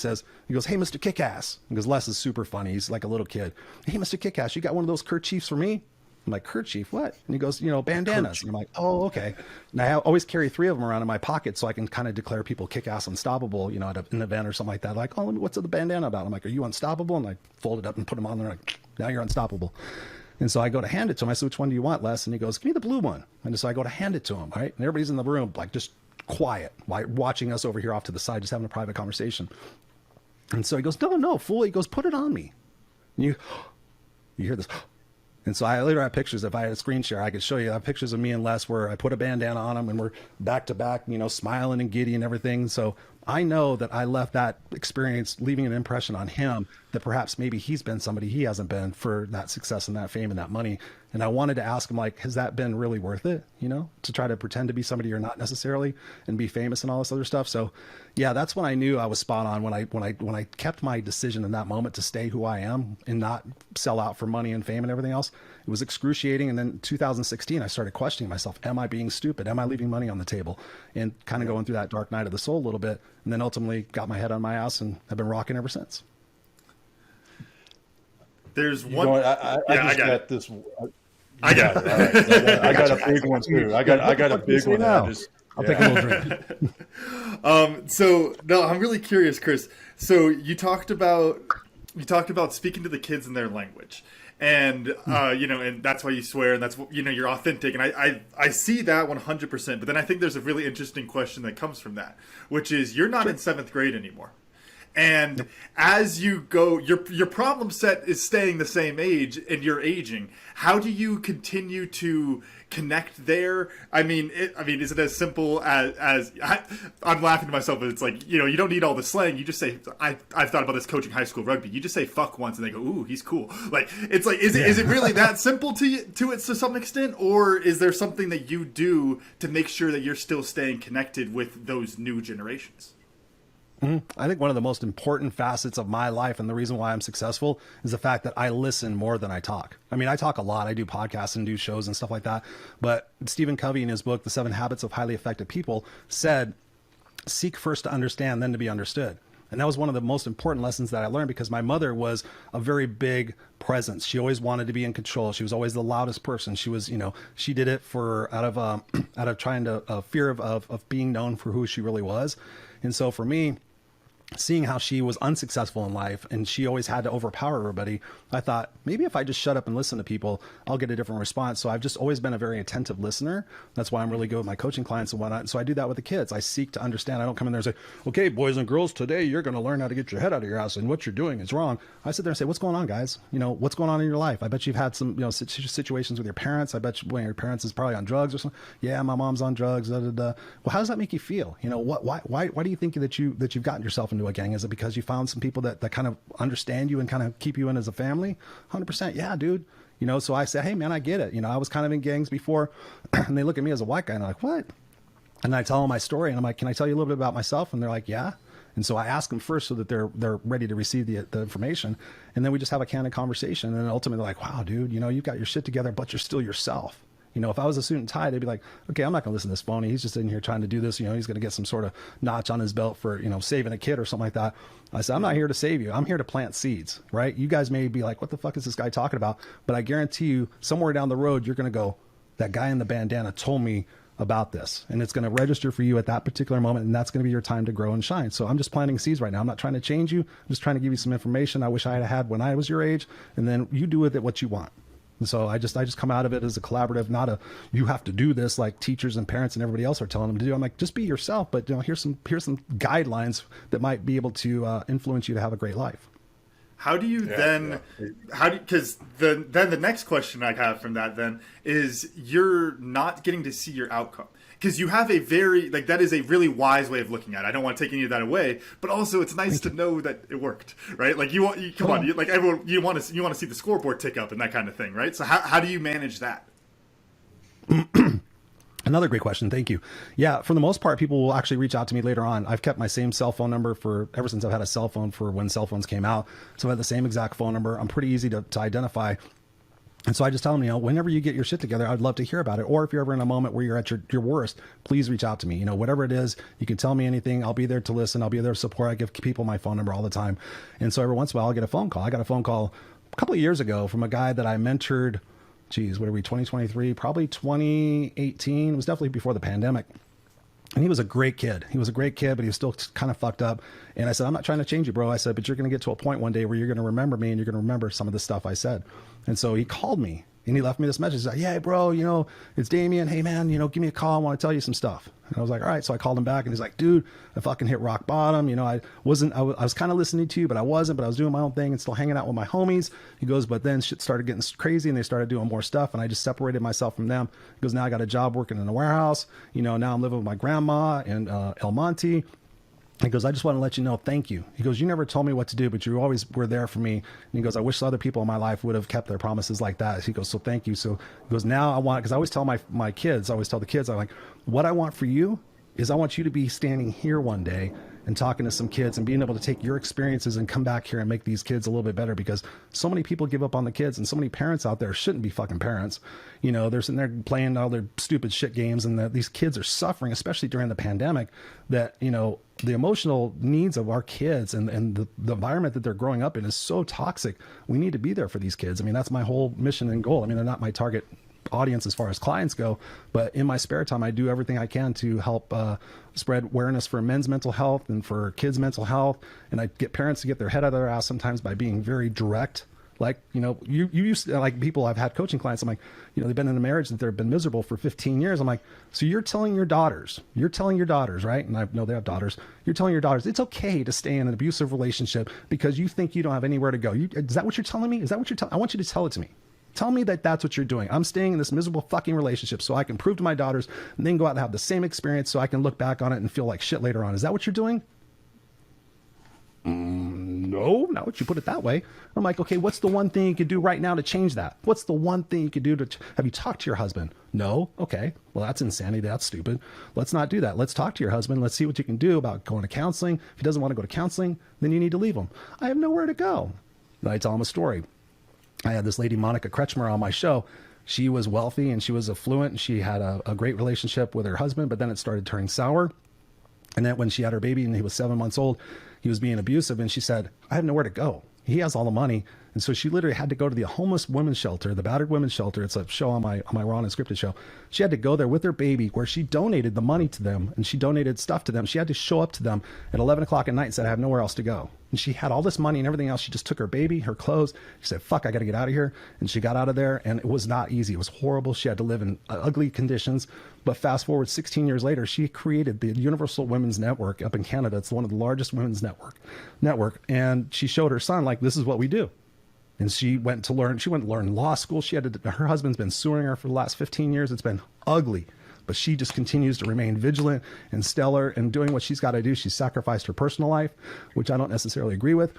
goes, hey, Mr. Kickass. Because Les is super funny. He's like a little kid. Hey, Mr. Kickass, you got one of those kerchiefs for me? I'm like, kerchief, what? And he goes, you know, bandanas. And I'm like, oh, okay. And I always carry 3 of them around in my pocket so I can kind of declare people kick-ass unstoppable, you know, at an event or something like that. Like, oh, what's the bandana about? I'm like, are you unstoppable? And I fold it up and put them on there. Like, now you're unstoppable. And so I go to hand it to him. I said, which one do you want, Les? And he goes, give me the blue one. And so I go to hand it to him, right? And everybody's in the room, like just quiet, like watching us over here off to the side, just having a private conversation. And so he goes, no, fool. He goes, put it on me. And you hear this. And so I later have pictures. If I had a screen share, I could show you. I have pictures of me and Les where I put a bandana on him and we're back to back, you know, smiling and giddy and everything. So I know that I left that experience leaving an impression on him that perhaps maybe he's been somebody he hasn't been for that success and that fame and that money. And I wanted to ask him, like, has that been really worth it, you know, to try to pretend to be somebody you're not necessarily and be famous and all this other stuff. So yeah, that's when I knew I was spot on, when I kept my decision in that moment to stay who I am and not sell out for money and fame and everything else. It was excruciating. And then in 2016, I started questioning myself. Am I being stupid? Am I leaving money on the table? And kind of going through that dark night of the soul a little bit. And then ultimately got my head on my ass and have been rocking ever since. There's one. I got this. I got it. Right. I got a big one too. I got a big one. I'll take a little drink. So no, I'm really curious, Chris. So you talked about speaking to the kids in their language. And, you know, and that's why you swear, and that's, you know, you're authentic. And I see that 100%. But then I think there's a really interesting question that comes from that, which is you're not in 7th grade anymore. And as you go, your problem set is staying the same age and you're aging. How do you continue to connect there? I mean, is it as simple as I'm laughing to myself, but it's like, you know, you don't need all the slang. You just say, I've thought about this coaching high school rugby. You just say fuck once and they go, ooh, he's cool. Like, it's like, is it really that simple to it to some extent? Or is there something that you do to make sure that you're still staying connected with those new generations? I think one of the most important facets of my life and the reason why I'm successful is the fact that I listen more than I talk. I mean, I talk a lot. I do podcasts and do shows and stuff like that. But Stephen Covey in his book, The 7 Habits of Highly Effective People, said, seek first to understand, then to be understood. And that was one of the most important lessons that I learned because my mother was a very big presence. She always wanted to be in control. She was always the loudest person. She was, you know, she did it out of trying to fear of being known for who she really was. And so for me, seeing how she was unsuccessful in life and she always had to overpower everybody, I thought maybe if I just shut up and listen to people, I'll get a different response. So I've just always been a very attentive listener. That's why I'm really good with my coaching clients and whatnot. So I do that with the kids. I seek to understand. I don't come in there and say, okay, boys and girls, today you're going to learn how to get your head out of your ass and what you're doing is wrong. I sit there and say, what's going on, guys? What's going on in your life? I bet you've had some, situations with your parents. I bet one of your parents is probably on drugs or something. Yeah, my mom's on drugs. Da, da, da. Well, how does that make you feel? Why do you think that you've gotten yourself into a gang? Is it because you found some people that kind of understand you and kind of keep you in as a family? 100%. Yeah, dude. So I say, hey man, I get it. I was kind of in gangs before and they look at me as a white guy and they're like, what? And I tell them my story and I'm like, can I tell you a little bit about myself? And they're like, yeah. And so I ask them first so that they're ready to receive the information. And then we just have a candid conversation. And ultimately they're like, wow, dude, you've got your shit together, but you're still yourself. If I was a suit and tie, they'd be like, okay, I'm not going to listen to this phony. He's just in here trying to do this. He's going to get some sort of notch on his belt for, saving a kid or something like that. I said, I'm not here to save you. I'm here to plant seeds, right? You guys may be like, what the fuck is this guy talking about? But I guarantee you somewhere down the road, you're going to go, that guy in the bandana told me about this, and it's going to register for you at that particular moment. And that's going to be your time to grow and shine. So I'm just planting seeds right now. I'm not trying to change you. I'm just trying to give you some information I wish I had when I was your age. And then you do with it what you want. And so I just come out of it as a collaborative, not a, you have to do this like teachers and parents and everybody else are telling them to do. I'm like, just be yourself, but here's some guidelines that might be able to influence you to have a great life. How do you because then the next question I have from that then is you're not getting to see your outcome. Because you have a very, that is a really wise way of looking at it. I don't want to take any of that away, but also it's nice to know that it worked, right? Everyone, you want to see the scoreboard tick up and that kind of thing, right? So how do you manage that? Another great question. Thank you. Yeah, for the most part, people will actually reach out to me later on. I've kept my same cell phone number ever since I've had a cell phone for when cell phones came out. So I have the same exact phone number. I'm pretty easy to identify. And so I just tell them, whenever you get your shit together, I'd love to hear about it. Or if you're ever in a moment where you're at your worst, please reach out to me. Whatever it is, you can tell me anything. I'll be there to listen. I'll be there to support. I give people my phone number all the time. And so every once in a while, I'll get a phone call. I got a phone call a couple of years ago from a guy that I mentored. 2023, probably 2018. It was definitely before the pandemic. And he was a great kid. But he was still kind of fucked up. And I said, I'm not trying to change you, bro. I said, but you're going to get to a point one day where you're going to remember me and you're going to remember some of the stuff I said. And so he called me and he left me this message. He's like, yeah, bro, it's Damien. Hey man, give me a call. I want to tell you some stuff. And I was like, all right. So I called him back and he's like, dude, I fucking hit rock bottom. I was kind of listening to you, but I wasn't, but I was doing my own thing and still hanging out with my homies. He goes, but then shit started getting crazy and they started doing more stuff. And I just separated myself from them. He goes, now I got a job working in a warehouse. Now I'm living with my grandma in El Monte. He goes, I just want to let you know, thank you. He goes, you never told me what to do, but you always were there for me. And he goes, I wish other people in my life would have kept their promises like that. He goes, so thank you. So he goes, now I want, because I always tell my kids, I'm like, what I want for you is I want you to be standing here one day and talking to some kids and being able to take your experiences and come back here and make these kids a little bit better, because so many people give up on the kids and so many parents out there shouldn't be fucking parents. They're sitting there playing all their stupid shit games and these kids are suffering, especially during the pandemic, that, the emotional needs of our kids and the environment that they're growing up in is so toxic. We need to be there for these kids. That's my whole mission and goal. They're not my target audience as far as clients go, but in my spare time, I do everything I can to help spread awareness for men's mental health and for kids' mental health. And I get parents to get their head out of their ass sometimes by being very direct. Like, you used to, like, people I've had coaching clients, I'm like, they've been in a marriage that they've been miserable for 15 years. I'm like, so you're telling your daughters, right? And I know they have daughters. You're telling your daughters, it's okay to stay in an abusive relationship because you think you don't have anywhere to go. Is that what you're telling me? Is that what you're telling? I want you to tell it to me. Tell me that that's what you're doing. I'm staying in this miserable fucking relationship so I can prove to my daughters and then go out and have the same experience so I can look back on it and feel like shit later on. Is that what you're doing? No, not what you put it that way. I'm like, okay, what's the one thing you could do right now to change that? What's the one thing you could do to, have you talked to your husband? No. Okay. Well, that's insanity. That's stupid. Let's not do that. Let's talk to your husband. Let's see what you can do about going to counseling. If he doesn't want to go to counseling, then you need to leave him. I have nowhere to go. Then I tell him a story. I had this lady, Monica Kretschmer, on my show. She was wealthy and she was affluent and she had a great relationship with her husband, but then it started turning sour. And then when she had her baby and he was 7 months old, he was being abusive. And she said, I have nowhere to go. He has all the money And so she literally had to go to the homeless women's shelter, the battered women's shelter. It's a show on my Raw and Scripted show. She had to go there with her baby, where she donated the money to them and she donated stuff to them. She had to show up to them at 11 o'clock at night and said, I have nowhere else to go. And she had all this money and everything else. She just took her baby, her clothes. She said, fuck, I got to get out of here. And she got out of there, and it was not easy. It was horrible. She had to live in ugly conditions. But fast forward 16 years later, she created the Universal Women's Network up in Canada. It's one of the largest women's network. And she showed her son, like, this is what we do. And she went to learn law school. Her husband's been suing her for the last 15 years. It's been ugly, but she just continues to remain vigilant and stellar and doing what she's got to do. She's sacrificed her personal life, which I don't necessarily agree with,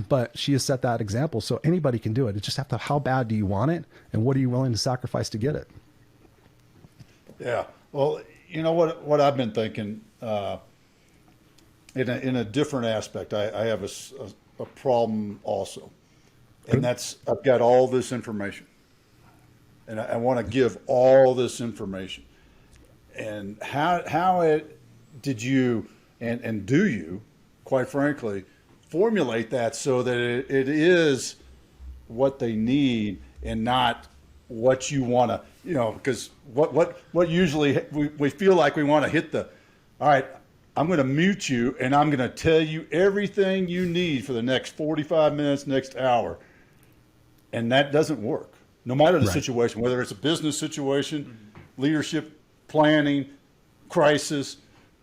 but she has set that example. So anybody can do it. It's just have to, how bad do you want it? And what are you willing to sacrifice to get it? Yeah. Well, you know what I've been thinking, in a different aspect, I have a problem also. And that's, I've got all this information, and I want to give all this information. And how did you, and do you, quite frankly, formulate that so that it is what they need and not what you want to, because what usually we feel like we want to hit all right, I'm going to mute you and I'm going to tell you everything you need for the next 45 minutes, next hour. And that doesn't work, no matter the situation, whether it's a business situation, leadership, planning, crisis,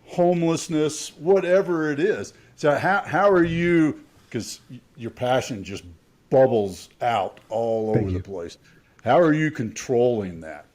homelessness, whatever it is. So how are you, because your passion just bubbles out all over the place. How are you controlling that?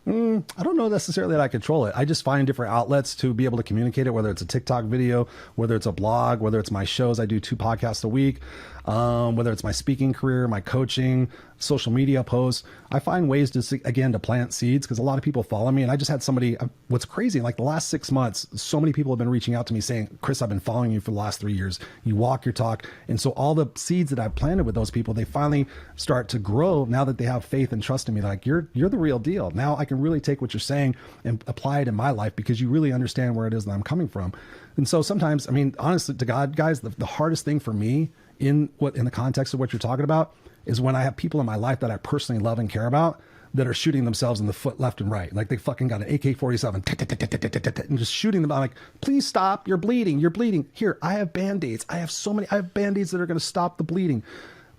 I don't know necessarily that I control it. I just find different outlets to be able to communicate it, whether it's a TikTok video, whether it's a blog, whether it's my shows. I do 2 podcasts a week, whether it's my speaking career, my coaching, social media posts. I find ways to plant seeds, because a lot of people follow me. And I just had somebody, what's crazy, like the last 6 months, so many people have been reaching out to me saying, Chris, I've been following you for the last 3 years. You walk your talk. And so all the seeds that I've planted with those people, they finally start to grow now that they have faith and trust in me. Like, you're the real deal. Now I can really take what you're saying and apply it in my life, because you really understand where it is that I'm coming from. And so sometimes, I mean, honestly to God, guys, the hardest thing for me in the context of what you're talking about is when I have people in my life that I personally love and care about that are shooting themselves in the foot left and right. Like they fucking got an AK-47 and just shooting them. I'm like, please stop. You're bleeding. You're bleeding. Here, I have Band-Aids. I have Band-Aids that are going to stop the bleeding.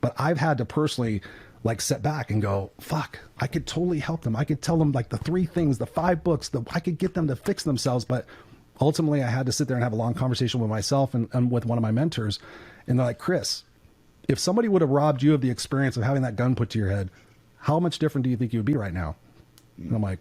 But I've had to personally like sit back and go, fuck, I could totally help them. I could tell them like the 3 things, the 5 books, I could get them to fix themselves. But ultimately I had to sit there and have a long conversation with myself and with one of my mentors. And they're like, Chris, if somebody would have robbed you of the experience of having that gun put to your head, how much different do you think you would be right now? And I'm like,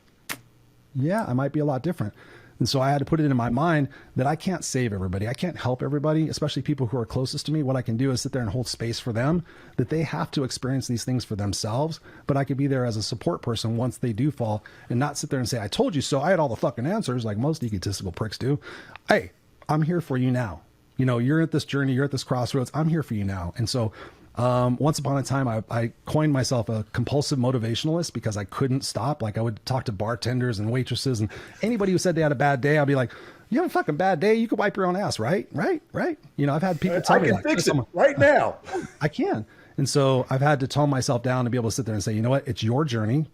yeah, I might be a lot different. And so I had to put it in my mind that I can't save everybody. I can't help everybody, especially people who are closest to me. What I can do is sit there and hold space for them, that they have to experience these things for themselves. But I could be there as a support person once they do fall, and not sit there and say, I told you so. I had all the fucking answers like most egotistical pricks do. Hey, I'm here for you now. You're at this journey, you're at this crossroads. I'm here for you now. And so once upon a time, I coined myself a compulsive motivationalist, because I couldn't stop. Like I would talk to bartenders and waitresses and anybody who said they had a bad day. I'd be like, you have a fucking bad day. You could wipe your own ass, right? I've had people tell me, I can fix it right now. I can. And so I've had to tone myself down to be able to sit there and say, you know what? It's your journey.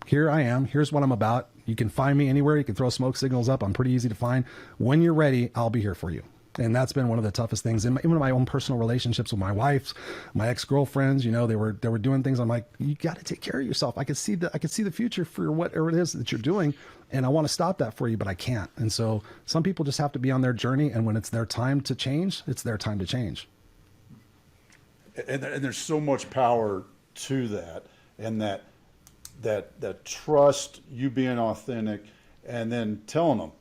Here I am. Here's what I'm about. You can find me anywhere. You can throw smoke signals up. I'm pretty easy to find. When you're ready, I'll be here for you. And that's been one of the toughest things in my own personal relationships with my wife, my ex-girlfriends. They were doing things. I'm like, you got to take care of yourself. I could see the future for whatever it is that you're doing, and I want to stop that for you, but I can't. And so some people just have to be on their journey, and when it's their time to change, it's their time to change. And there's so much power to that, and that trust, you being authentic, and then telling them,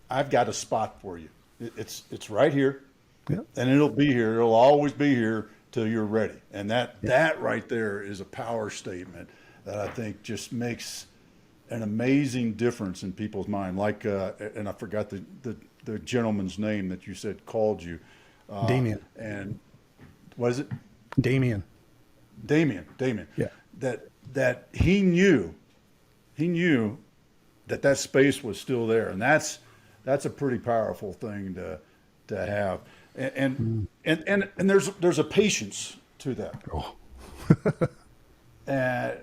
I've got a spot for you. It's right here, and it'll be here. It'll always be here till you're ready. And that right there is a power statement that I think just makes an amazing difference in people's mind. Like, and I forgot the gentleman's name that you said called you. Damien. And what is it? Damien. Yeah. That he knew that space was still there, and that's a pretty powerful thing to have. And there's a patience to that. Oh. And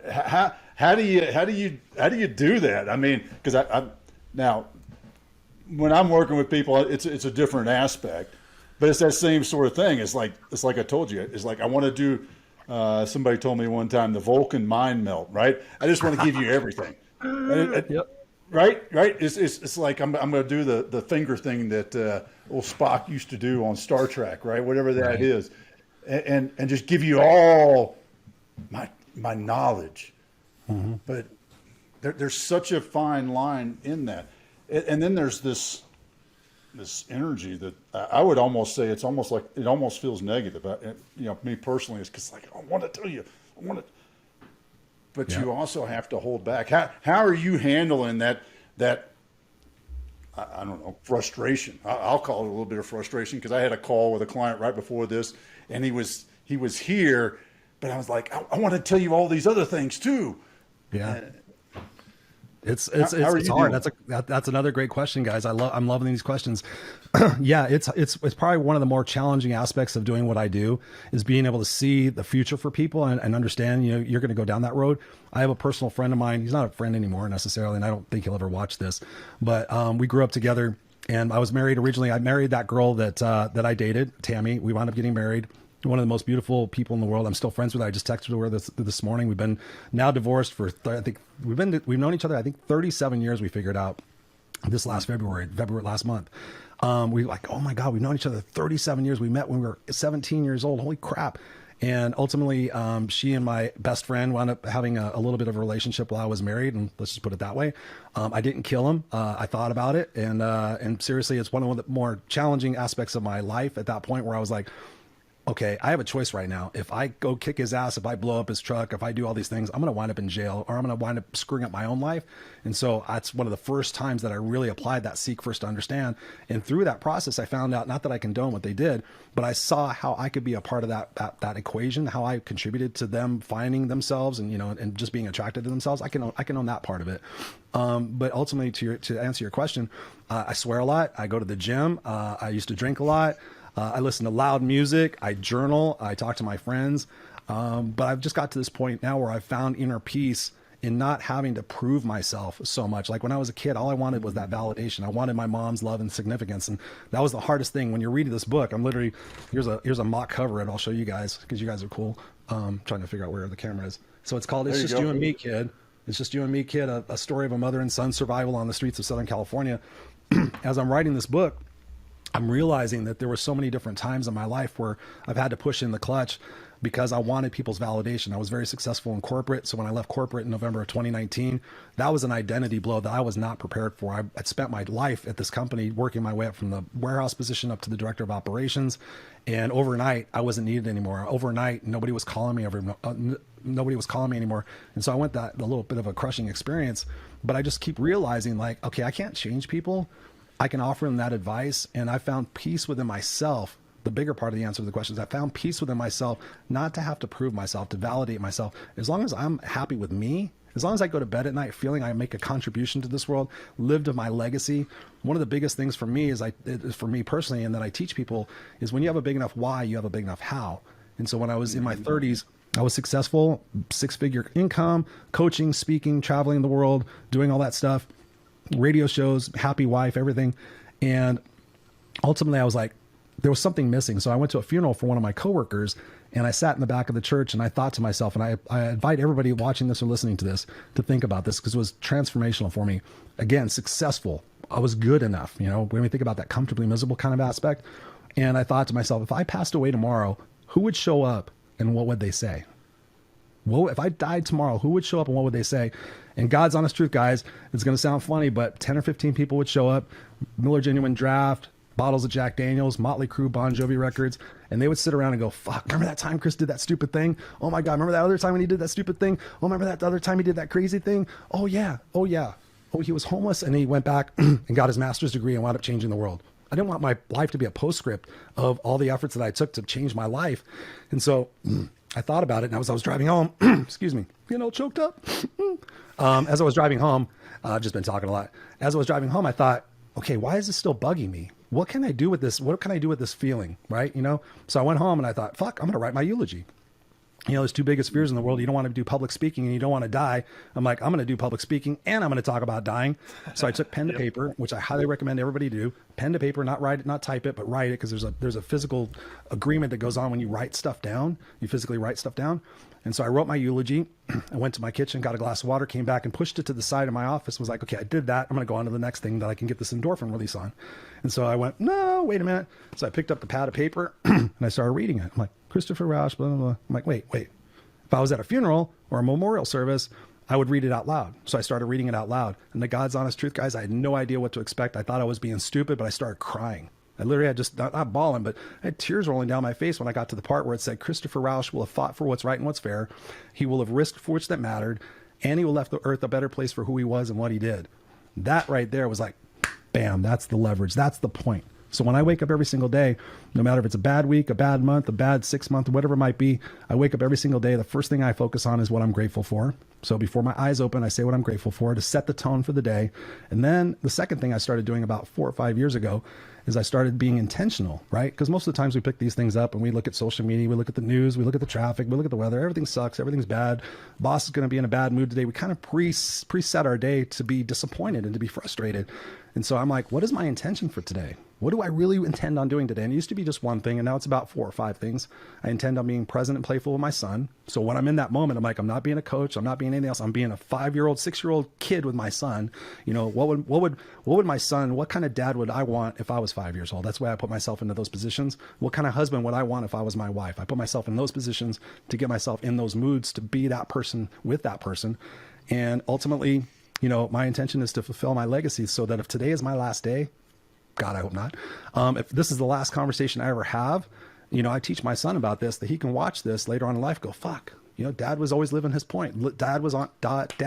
how do you do that? I mean, because I now when I'm working with people, it's a different aspect, but it's that same sort of thing. It's like I told you. It's like I want to do. Somebody told me one time the Vulcan mind melt. Right? I just want to give you everything. Yep. Right. It's like I'm going to do the finger thing that old Spock used to do on Star Trek. Right. Whatever that is, and just give you all my knowledge. Mm-hmm. But there's such a fine line in that. And then there's this energy that I would almost say it's almost like it almost feels negative. Me personally, it's because like I want to tell you, but you also have to hold back. How are you handling that I don't know, frustration? I'll call it a little bit of frustration, because I had a call with a client right before this, and he was here, but I was like, I want to tell you all these other things too. Yeah. It's hard. That's another great question, guys. I'm loving these questions. Yeah, it's probably one of the more challenging aspects of doing what I do, is being able to see the future for people and understand, you're going to go down that road. I have a personal friend of mine. He's not a friend anymore necessarily, and I don't think he'll ever watch this, but we grew up together, and I was married originally. I married that girl that I dated, Tammy. We wound up getting married. One of the most beautiful people in the world. I'm still friends with her. I just texted her this morning. We've been now divorced for I think we've known each other, I think 37 years. We figured out this last February last month. We like, oh my God, we've known each other 37 years. We met when we were 17 years old. Holy crap. And ultimately, she and my best friend wound up having a little bit of a relationship while I was married, and let's just put it that way. I didn't kill him. I thought about it, and seriously, it's one of the more challenging aspects of my life at that point, where I was like, okay, I have a choice right now. If I go kick his ass, if I blow up his truck, if I do all these things, I'm going to wind up in jail, or I'm going to wind up screwing up my own life. And so that's one of the first times that I really applied that seek first to understand. And through that process, I found out, not that I condone what they did, but I saw how I could be a part of that equation, how I contributed to them finding themselves and, and just being attracted to themselves. I can own that part of it. But ultimately, to answer your question, I swear a lot. I go to the gym. I used to drink a lot. I listen to loud music. I journal. I talk to my friends. But I've just got to this point now where I've found inner peace in not having to prove myself so much. Like when I was a kid, all I wanted was that validation. I wanted my mom's love and significance. And that was the hardest thing. When you're reading this book, I'm literally, here's a mock cover, and I'll show you guys because you guys are cool. Trying to figure out where the camera is. So it's called It's Just You and Me, Kid. It's Just You and Me, Kid, a story of a mother and son survival on the streets of Southern California. As I'm writing this book, I'm realizing that there were so many different times in my life where I've had to push in the clutch because I wanted people's validation. I was very successful in corporate. So when I left corporate in November of 2019, that was an identity blow that I was not prepared for. I'd spent my life at this company working my way up from the warehouse position up to the director of operations. And overnight, I wasn't needed anymore. Overnight, nobody was calling me anymore. And so I went a little bit of a crushing experience, but I just keep realizing like, okay, I can't change people. I can offer them that advice. And I found peace within myself. The bigger part of the answer to the question is I found peace within myself, not to have to prove myself, to validate myself. As long as I'm happy with me, as long as I go to bed at night feeling I make a contribution to this world, live to my legacy. One of the biggest things for me for me personally, and that I teach people, is when you have a big enough why, you have a big enough how. And so when I was in my 30s, I was successful, 6-figure income, coaching, speaking, traveling the world, doing all that stuff, radio shows, happy wife, everything. And ultimately I was like, there was something missing. So I went to a funeral for one of my coworkers, and I sat in the back of the church, and I thought to myself, and I invite everybody watching this or listening to this to think about this, because it was transformational for me. Again, successful. I was good enough, when we think about that comfortably miserable kind of aspect. And I thought to myself, if I passed away tomorrow, who would show up and what would they say? Well, if I died tomorrow, who would show up and what would they say? And God's honest truth, guys, it's going to sound funny, but 10 or 15 people would show up, Miller Genuine Draft, bottles of Jack Daniels, Motley Crue, Bon Jovi records, and they would sit around and go, fuck, remember that time Chris did that stupid thing? Oh my God, remember that other time when he did that stupid thing? Oh, remember that other time he did that crazy thing? Oh yeah. Oh, he was homeless, and he went back and got his master's degree and wound up changing the world. I didn't want my life to be a postscript of all the efforts that I took to change my life. And so I thought about it, and as I was driving home, excuse me, choked up. As I was driving home, I've just been talking a lot. As I was driving home, I thought, okay, why is this still bugging me? What can I do with this? What can I do with this feeling? Right. So I went home and I thought, fuck, I'm going to write my eulogy. there's two biggest fears in the world. You don't want to do public speaking and you don't want to die. I'm like, I'm going to do public speaking and I'm going to talk about dying. So I took pen to paper, which I highly recommend everybody do. Pen to paper, not write it, not type it, but write it, because there's a physical agreement that goes on when you write stuff down. You physically write stuff down. And so I wrote my eulogy. I went to my kitchen, got a glass of water, came back and pushed it to the side of my office. Was like, okay, I did that. I'm going to go on to the next thing that I can get this endorphin release on. And so I went, no, wait a minute. So I picked up the pad of paper and I started reading it. I'm like, Christopher Rausch, blah, blah, blah. I'm like, wait. If I was at a funeral or a memorial service, I would read it out loud. So I started reading it out loud. And the God's honest truth, guys, I had no idea what to expect. I thought I was being stupid, but I started crying. I literally had just, not bawling, but I had tears rolling down my face when I got to the part where it said, Christopher Rausch will have fought for what's right and what's fair. He will have risked for which that mattered. And he will left the earth a better place for who he was and what he did. That right there was like, bam, that's the leverage. That's the point. So when I wake up every single day, no matter if it's a bad week, a bad month, a bad 6 month, whatever it might be, I wake up every single day. The first thing I focus on is what I'm grateful for. So before my eyes open, I say what I'm grateful for to set the tone for the day. And then the second thing I started doing about 4 or 5 years ago is I started being intentional, right? Because most of the times we pick these things up and we look at social media, we look at the news, we look at the traffic, we look at the weather, everything sucks, everything's bad. Boss is going to be in a bad mood today. We kind of preset our day to be disappointed and to be frustrated. And so I'm like, what is my intention for today? What do I really intend on doing today? And it used to be just one thing, and now it's about 4 or 5 things. I intend on being present and playful with my son. So when I'm in that moment, I'm like, I'm not being a coach. I'm not being anything else. I'm being a 5-year-old, 6-year-old kid with my son. What would my son, what kind of dad would I want if I was 5 years old? That's why I put myself into those positions. What kind of husband would I want if I was my wife? I put myself in those positions to get myself in those moods to be that person with that person. And ultimately, my intention is to fulfill my legacy so that if today is my last day, God, I hope not. If this is the last conversation I ever have, I teach my son about this, that he can watch this later on in life, go, fuck, dad was always living his point. Dad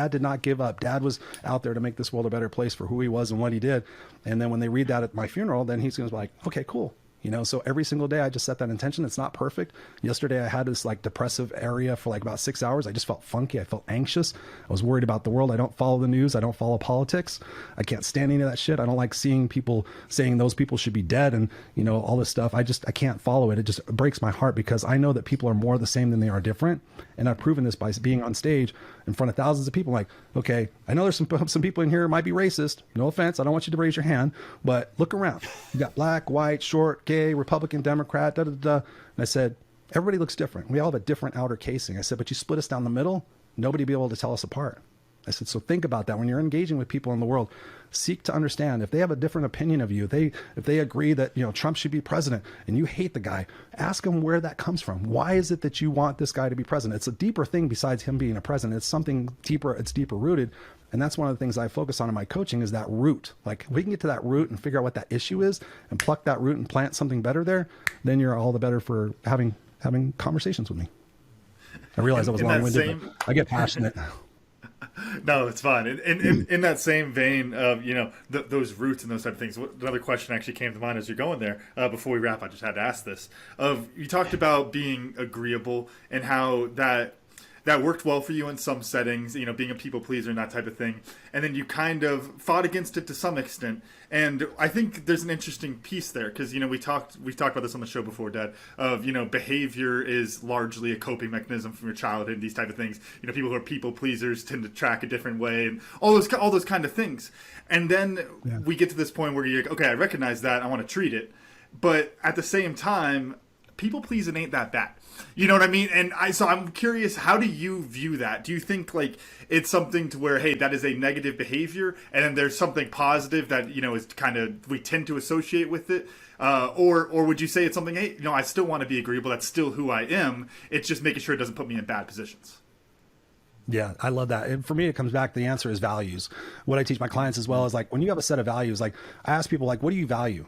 did not give up. Dad was out there to make this world a better place for who he was and what he did. And then when they read that at my funeral, then he's going to be like, okay, cool. So every single day I just set that intention. It's not perfect. Yesterday I had this like depressive area for like about 6 hours. I just felt funky. I felt anxious. I was worried about the world. I don't follow the news. I don't follow politics. I can't stand any of that shit. I don't like seeing people saying those people should be dead and, all this stuff. I can't follow it. It just breaks my heart because I know that people are more the same than they are different. And I've proven this by being on stage in front of thousands of people. Like, okay, I know there's some people in here who might be racist. No offense. I don't want you to raise your hand, but look around. You got black, white, short, gay, Republican, Democrat, And I said, everybody looks different. We all have a different outer casing. I said, but you split us down the middle, nobody will be able to tell us apart. I said, so think about that when you're engaging with people in the world. Seek to understand if they have a different opinion of you. If they agree that Trump should be president and you hate the guy, ask them where that comes from. Why is it that you want this guy to be president? It's a deeper thing besides him being a president. It's something deeper. It's deeper rooted. And that's one of the things I focus on in my coaching is that root. Like we can get to that root and figure out what that issue is and pluck that root and plant something better there. Then you're all the better for having conversations with me. I realize that was long-winded, but I get passionate. No, it's fine. In that same vein of those roots and those type of things, another question actually came to mind as you're going there. Before we wrap, I just had to ask this. You talked about being agreeable and how that worked well for you in some settings, being a people pleaser and that type of thing. And then you kind of fought against it to some extent. And I think there's an interesting piece there because, we've talked about this on the show before, Dad, of, behavior is largely a coping mechanism from your childhood, these type of things. People who are people pleasers tend to track a different way and all those kind of things. And then we get to this point where you're like, okay, I recognize that. I want to treat it. But at the same time, people pleasing ain't that bad. You know what I mean? And so I'm curious, how do you view that? Do you think like it's something to where, hey, that is a negative behavior, and then there's something positive that is kind of we tend to associate with it, or would you say it's something, hey, I still want to be agreeable. That's still who I am. It's just making sure it doesn't put me in bad positions. Yeah, I love that. And for me, it comes back, the answer is values. What I teach my clients as well is like when you have a set of values, like I ask people like, what do you value?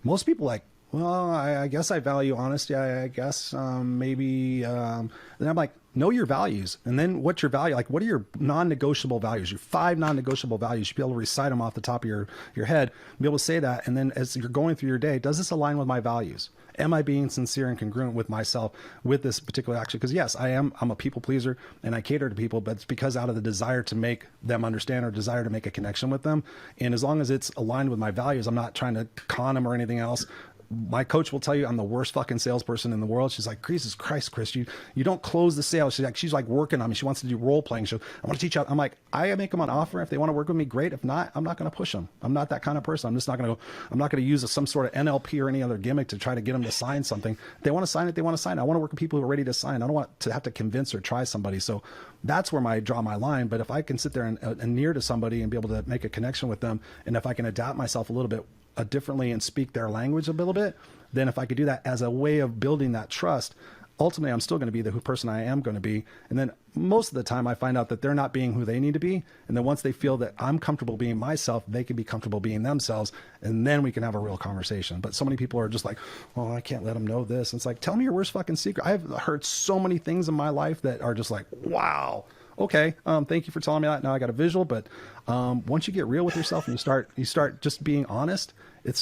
Most people like, well, I guess I value honesty. I guess maybe. Then I'm like, know your values. And then what's your value? Like, what are your non-negotiable values? Your 5 non-negotiable values. You should be able to recite them off the top of your head, be able to say that. And then as you're going through your day, does this align with my values? Am I being sincere and congruent with myself with this particular action? Because yes, I'm a people pleaser and I cater to people, but it's because out of the desire to make them understand or desire to make a connection with them. And as long as it's aligned with my values, I'm not trying to con them or anything else. my coach will tell you I'm the worst fucking salesperson in the world. She's like, Jesus Christ, Chris, you don't close the sale. She's like working on me. She wants to do role playing. I want to teach out. I'm like, I make them an offer. If they want to work with me, great. If not, I'm not going to push them. I'm not that kind of person. I'm just not going to I'm not going to use some sort of NLP or any other gimmick to try to get them to sign something. If they want to sign it, they want to sign it. I want to work with people who are ready to sign. I don't want to have to convince or try somebody. So that's where I draw my line. But if I can sit there and near to somebody and be able to make a connection with them, and if I can adapt myself a little bit differently and speak their language a little bit, then if I could do that as a way of building that trust, ultimately I'm still going to be the person I am going to be. And then most of the time I find out that they're not being who they need to be. And then once they feel that I'm comfortable being myself, they can be comfortable being themselves. And then we can have a real conversation. But so many people are just like, oh, I can't let them know this. And it's like, tell me your worst fucking secret. I've heard so many things in my life that are just like, wow. Okay. Thank you for telling me that. Now I got a visual, but once you get real with yourself and you start just being honest,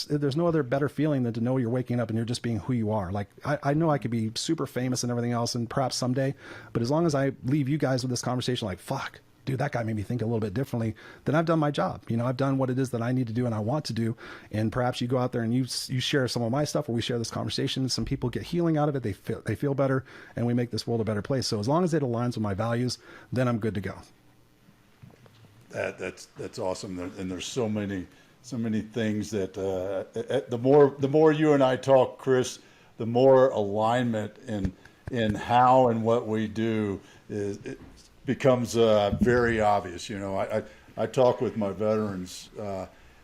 there's no other better feeling than to know you're waking up and you're just being who you are. Like I know I could be super famous and everything else, and perhaps someday, but as long as I leave you guys with this conversation, like, fuck, dude, that guy made me think a little bit differently, then I've done my job. You know, I've done what it is that I need to do and I want to do. And perhaps you go out there and you share some of my stuff, or we share this conversation. Some people get healing out of it. They feel better, and we make this world a better place. So as long as it aligns with my values, then I'm good to go. That's awesome. And there's so many things that the more you and I talk, Chris, the more alignment in how and what we do it becomes very obvious. You know, I talk with my veterans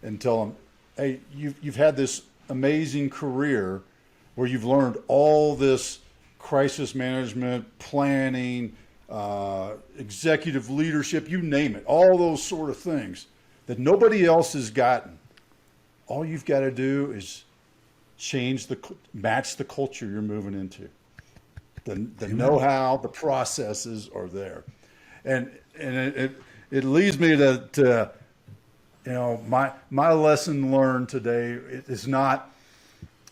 and tell them, hey, you've had this amazing career where you've learned all this crisis management, planning, executive leadership, you name it, all those sort of things that nobody else has gotten. All you've got to do is match the culture you're moving into. The know-how, the processes are there. And it leads me to you know, my lesson learned today. It's not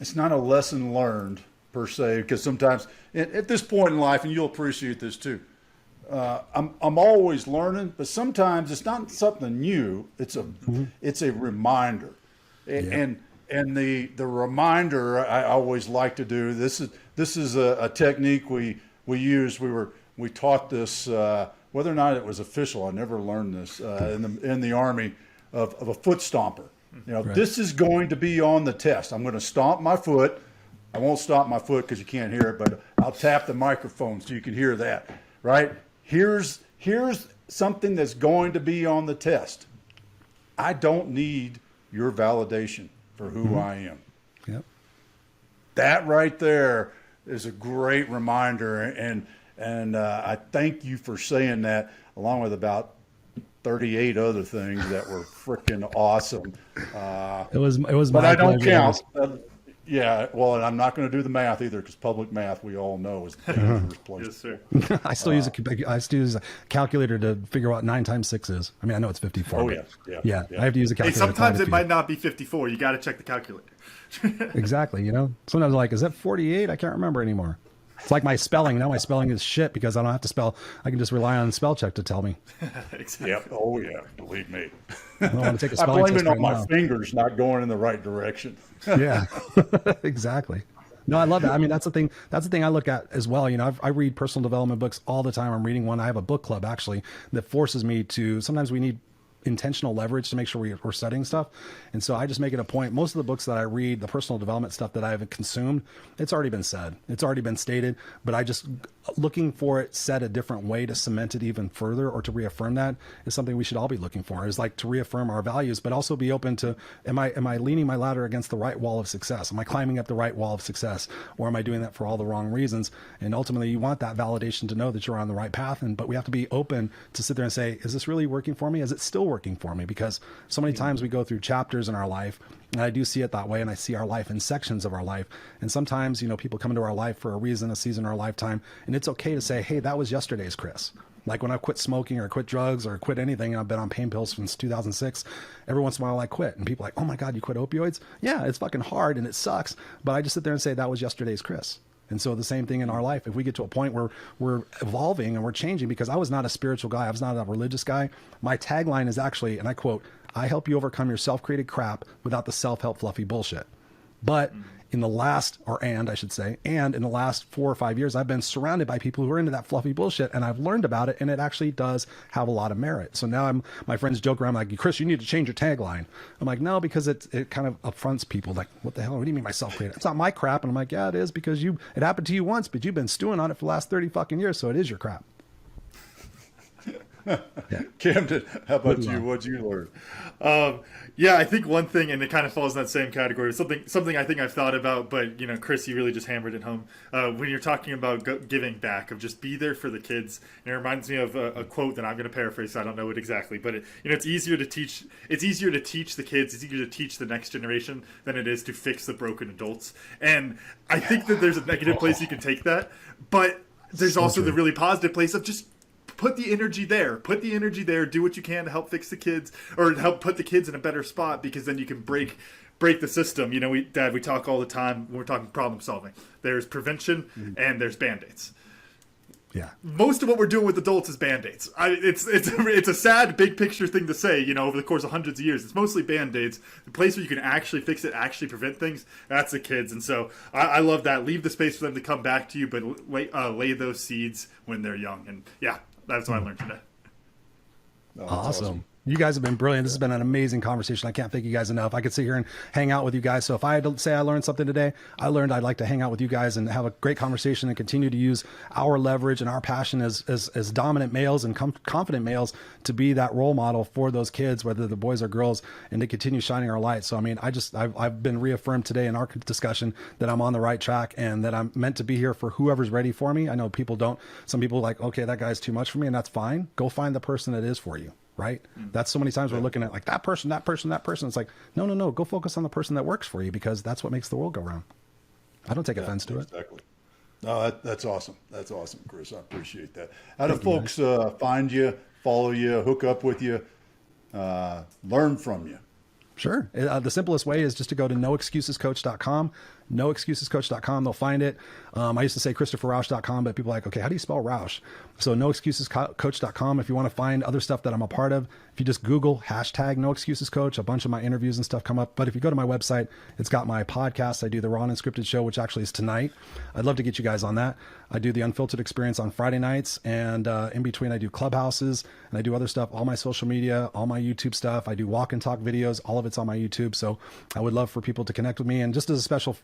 a lesson learned per se, because sometimes at this point in life, and you'll appreciate this too, I'm always learning, but sometimes it's not something new. It's a reminder, and the reminder I always like to do. This is a technique we use. We taught this. Whether or not it was official, I never learned this in the Army, of a foot stomper. You know, right. This is going to be on the test. I'm going to stomp my foot. I won't stomp my foot because you can't hear it, but I'll tap the microphone so you can hear that. Right? Here's something that's going to be on the test. I don't need your validation for who I am. Yep. That right there is a great reminder, and I thank you for saying that, along with about 38 other things that were freaking awesome. It was but my I don't pleasure. count. Yeah, well, and I'm not going to do the math either, because public math, we all know, is a dangerous place. Yes, sir. I still use a calculator to figure out what 9 times 6 is. I mean, I know it's 54. Oh, but yeah. I have to use a calculator. Hey, sometimes it might not be 54. You got to check the calculator. Exactly. You know, sometimes I'm like, is that 48? I can't remember anymore. It's like my spelling. Now my spelling is shit because I don't have to spell. I can just rely on spell check to tell me. Exactly. Yep. Oh, yeah. Believe me. I don't want to take a I spelling blame test it on right my now. fingers not going in the right direction. Yeah, exactly. No, I love that. I mean, that's the thing. That's the thing I look at as well. You know, I read personal development books all the time. I'm reading one. I have a book club actually that forces me to. Sometimes we need intentional leverage to make sure we're studying stuff. And so I just make it a point. Most of the books that I read, the personal development stuff that I've consumed, it's already been said. It's already been stated, but I just looking for it said a different way to cement it even further, or to reaffirm that, is something we should all be looking for, is like to reaffirm our values, but also be open to, am I leaning my ladder against the right wall of success? Am I climbing up the right wall of success? Or am I doing that for all the wrong reasons? And ultimately you want that validation to know that you're on the right path. But we have to be open to sit there and say, is this really working for me? Is it still working for me? Because so many times we go through chapters in our life, and I do see it that way, and I see our life in sections of our life. And sometimes, you know, people come into our life for a reason, a season, or a lifetime, and it's okay to say, hey, that was yesterday's Chris. Like when I quit smoking or quit drugs or quit anything, and I've been on pain pills since 2006, every once in a while I quit, and people are like, oh my God, you quit opioids? Yeah, it's fucking hard and it sucks, but I just sit there and say, that was yesterday's Chris. And so the same thing in our life, if we get to a point where we're evolving and we're changing, because I was not a spiritual guy, I was not a religious guy. My tagline is actually, and I quote, I help you overcome your self-created crap without the self-help fluffy bullshit. But in the last, and in the last 4 or 5 years, I've been surrounded by people who are into that fluffy bullshit, and I've learned about it, and it actually does have a lot of merit. So now my friends joke around like, Chris, you need to change your tagline. I'm like, no, because it kind of upfronts people. Like, what the hell? What do you mean by self-created? It's not my crap. And I'm like, yeah, it is, because it happened to you once, but you've been stewing on it for the last 30 fucking years, so it is your crap. Yeah. Camden, how about you? What'd you learn? Yeah, I think one thing, and it kind of falls in that same category, something I think I've thought about, but Chris, you really just hammered it home. When you're talking about giving back, of just be there for the kids, and it reminds me of a quote that I'm going to paraphrase. So I don't know it exactly, but it's easier to teach. It's easier to teach the kids. It's easier to teach the next generation than it is to fix the broken adults. And I think that there's a negative place you can take that, but there's also the really positive place of just put the energy there. Do what you can to help fix the kids, or help put the kids in a better spot, because then you can break the system. Dad, we talk all the time when we're talking problem solving. There's prevention and there's Band-Aids. Yeah. Most of what we're doing with adults is Band-Aids. It's a sad big picture thing to say, over the course of hundreds of years. It's mostly Band-Aids. The place where you can actually fix it, actually prevent things, that's the kids. And so I love that. Leave the space for them to come back to you, but lay those seeds when they're young. And yeah, that's what I learned today. Oh, Awesome. You guys have been brilliant. This has been an amazing conversation. I can't thank you guys enough. I could sit here and hang out with you guys. So if I had to say I learned something today, I learned I'd like to hang out with you guys and have a great conversation and continue to use our leverage and our passion as dominant males and confident males to be that role model for those kids, whether the boys or girls, and to continue shining our light. So, I mean, I've been reaffirmed today in our discussion that I'm on the right track and that I'm meant to be here for whoever's ready for me. I know some people like, okay, that guy's too much for me, and that's fine. Go find the person that is for you. Right? That's so many times we're looking at like that person. It's like, no. Go focus on the person that works for you, because that's what makes the world go round. I don't take offense to it. Exactly. No, that's awesome. That's awesome, Chris. I appreciate that. How do folks find you, follow you, hook up with you, learn from you? Sure. The simplest way is just to go to noexcusescoach.com. Noexcusescoach.com. They'll find it. I used to say ChristopherRausch.com, but people are like, okay, how do you spell Rausch? So noexcusescoach.com. If you want to find other stuff that I'm a part of, if you just Google #NoExcusesCoach, a bunch of my interviews and stuff come up. But if you go to my website, it's got my podcast. I do the Raw and Unscripted show, which actually is tonight. I'd love to get you guys on that. I do the Unfiltered Experience on Friday nights, and in between I do clubhouses and I do other stuff, all my social media, all my YouTube stuff. I do walk and talk videos. All of it's on my YouTube. So I would love for people to connect with me. And just as a special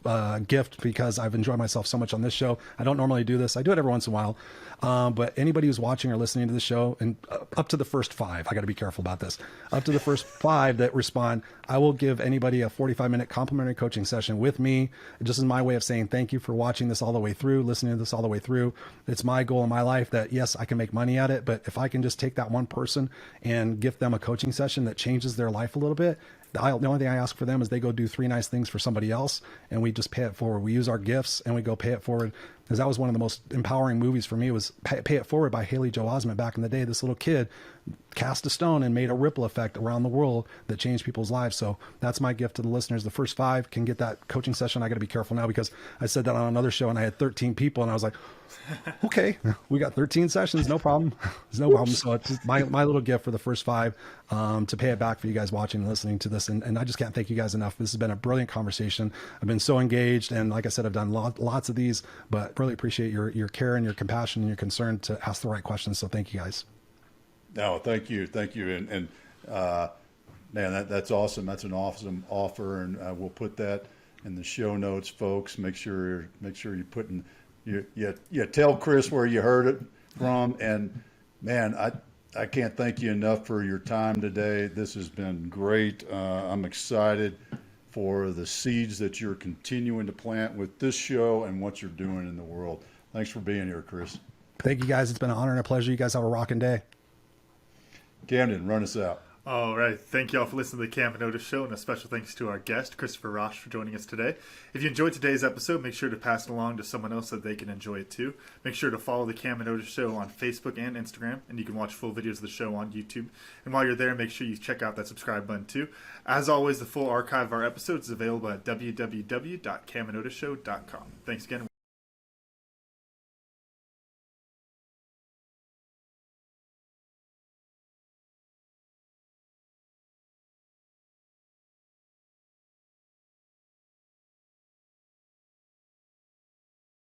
gift, because I've enjoyed myself so much on this show, I don't normally do this. I do it every once in a while. But anybody who's watching or listening to the show, and up to the first 5, I got to be careful about this. Up to the first 5 that respond, I will give anybody a 45-minute complimentary coaching session with me. Just as my way of saying thank you for watching this all the way through, listening to this all the way through. It's my goal in my life that, yes, I can make money at it, but if I can just take that one person and give them a coaching session that changes their life a little bit, the only thing I ask for them is they go do 3 nice things for somebody else, and we just pay it forward. We use our gifts and we go pay it forward. Because that was one of the most empowering movies for me, was Pay It Forward by Haley Joel Osment back in the day. This little kid cast a stone and made a ripple effect around the world that changed people's lives. So that's my gift to the listeners. The first 5 can get that coaching session. I got to be careful now, because I said that on another show and I had 13 people, and I was like, okay, we got 13 sessions, no problem. There's no problem. So it's just my little gift for the first 5 to pay it back for you guys watching and listening to this. And I just can't thank you guys enough. This has been a brilliant conversation. I've been so engaged, and like I said, I've done lots of these, but really appreciate your care and your compassion and your concern to ask the right questions. So thank you guys. No, thank you. And man, that's awesome. That's an awesome offer, and we'll put that in the show notes, folks. Make sure you put in you tell Chris where you heard it from. And man, I can't thank you enough for your time today. This has been great. I'm excited for the seeds that you're continuing to plant with this show and what you're doing in the world. Thanks for being here, Chris. Thank you guys. It's been an honor and a pleasure. You guys have a rocking day. Camden, run us out. All right. Thank you all for listening to the Cam and Otis Show, and a special thanks to our guest, Christopher Rausch, for joining us today. If you enjoyed today's episode, make sure to pass it along to someone else so they can enjoy it too. Make sure to follow the Cam and Otis Show on Facebook and Instagram, and you can watch full videos of the show on YouTube. And while you're there, make sure you check out that subscribe button too. As always, the full archive of our episodes is available at www.camandotisshow.com. Thanks again.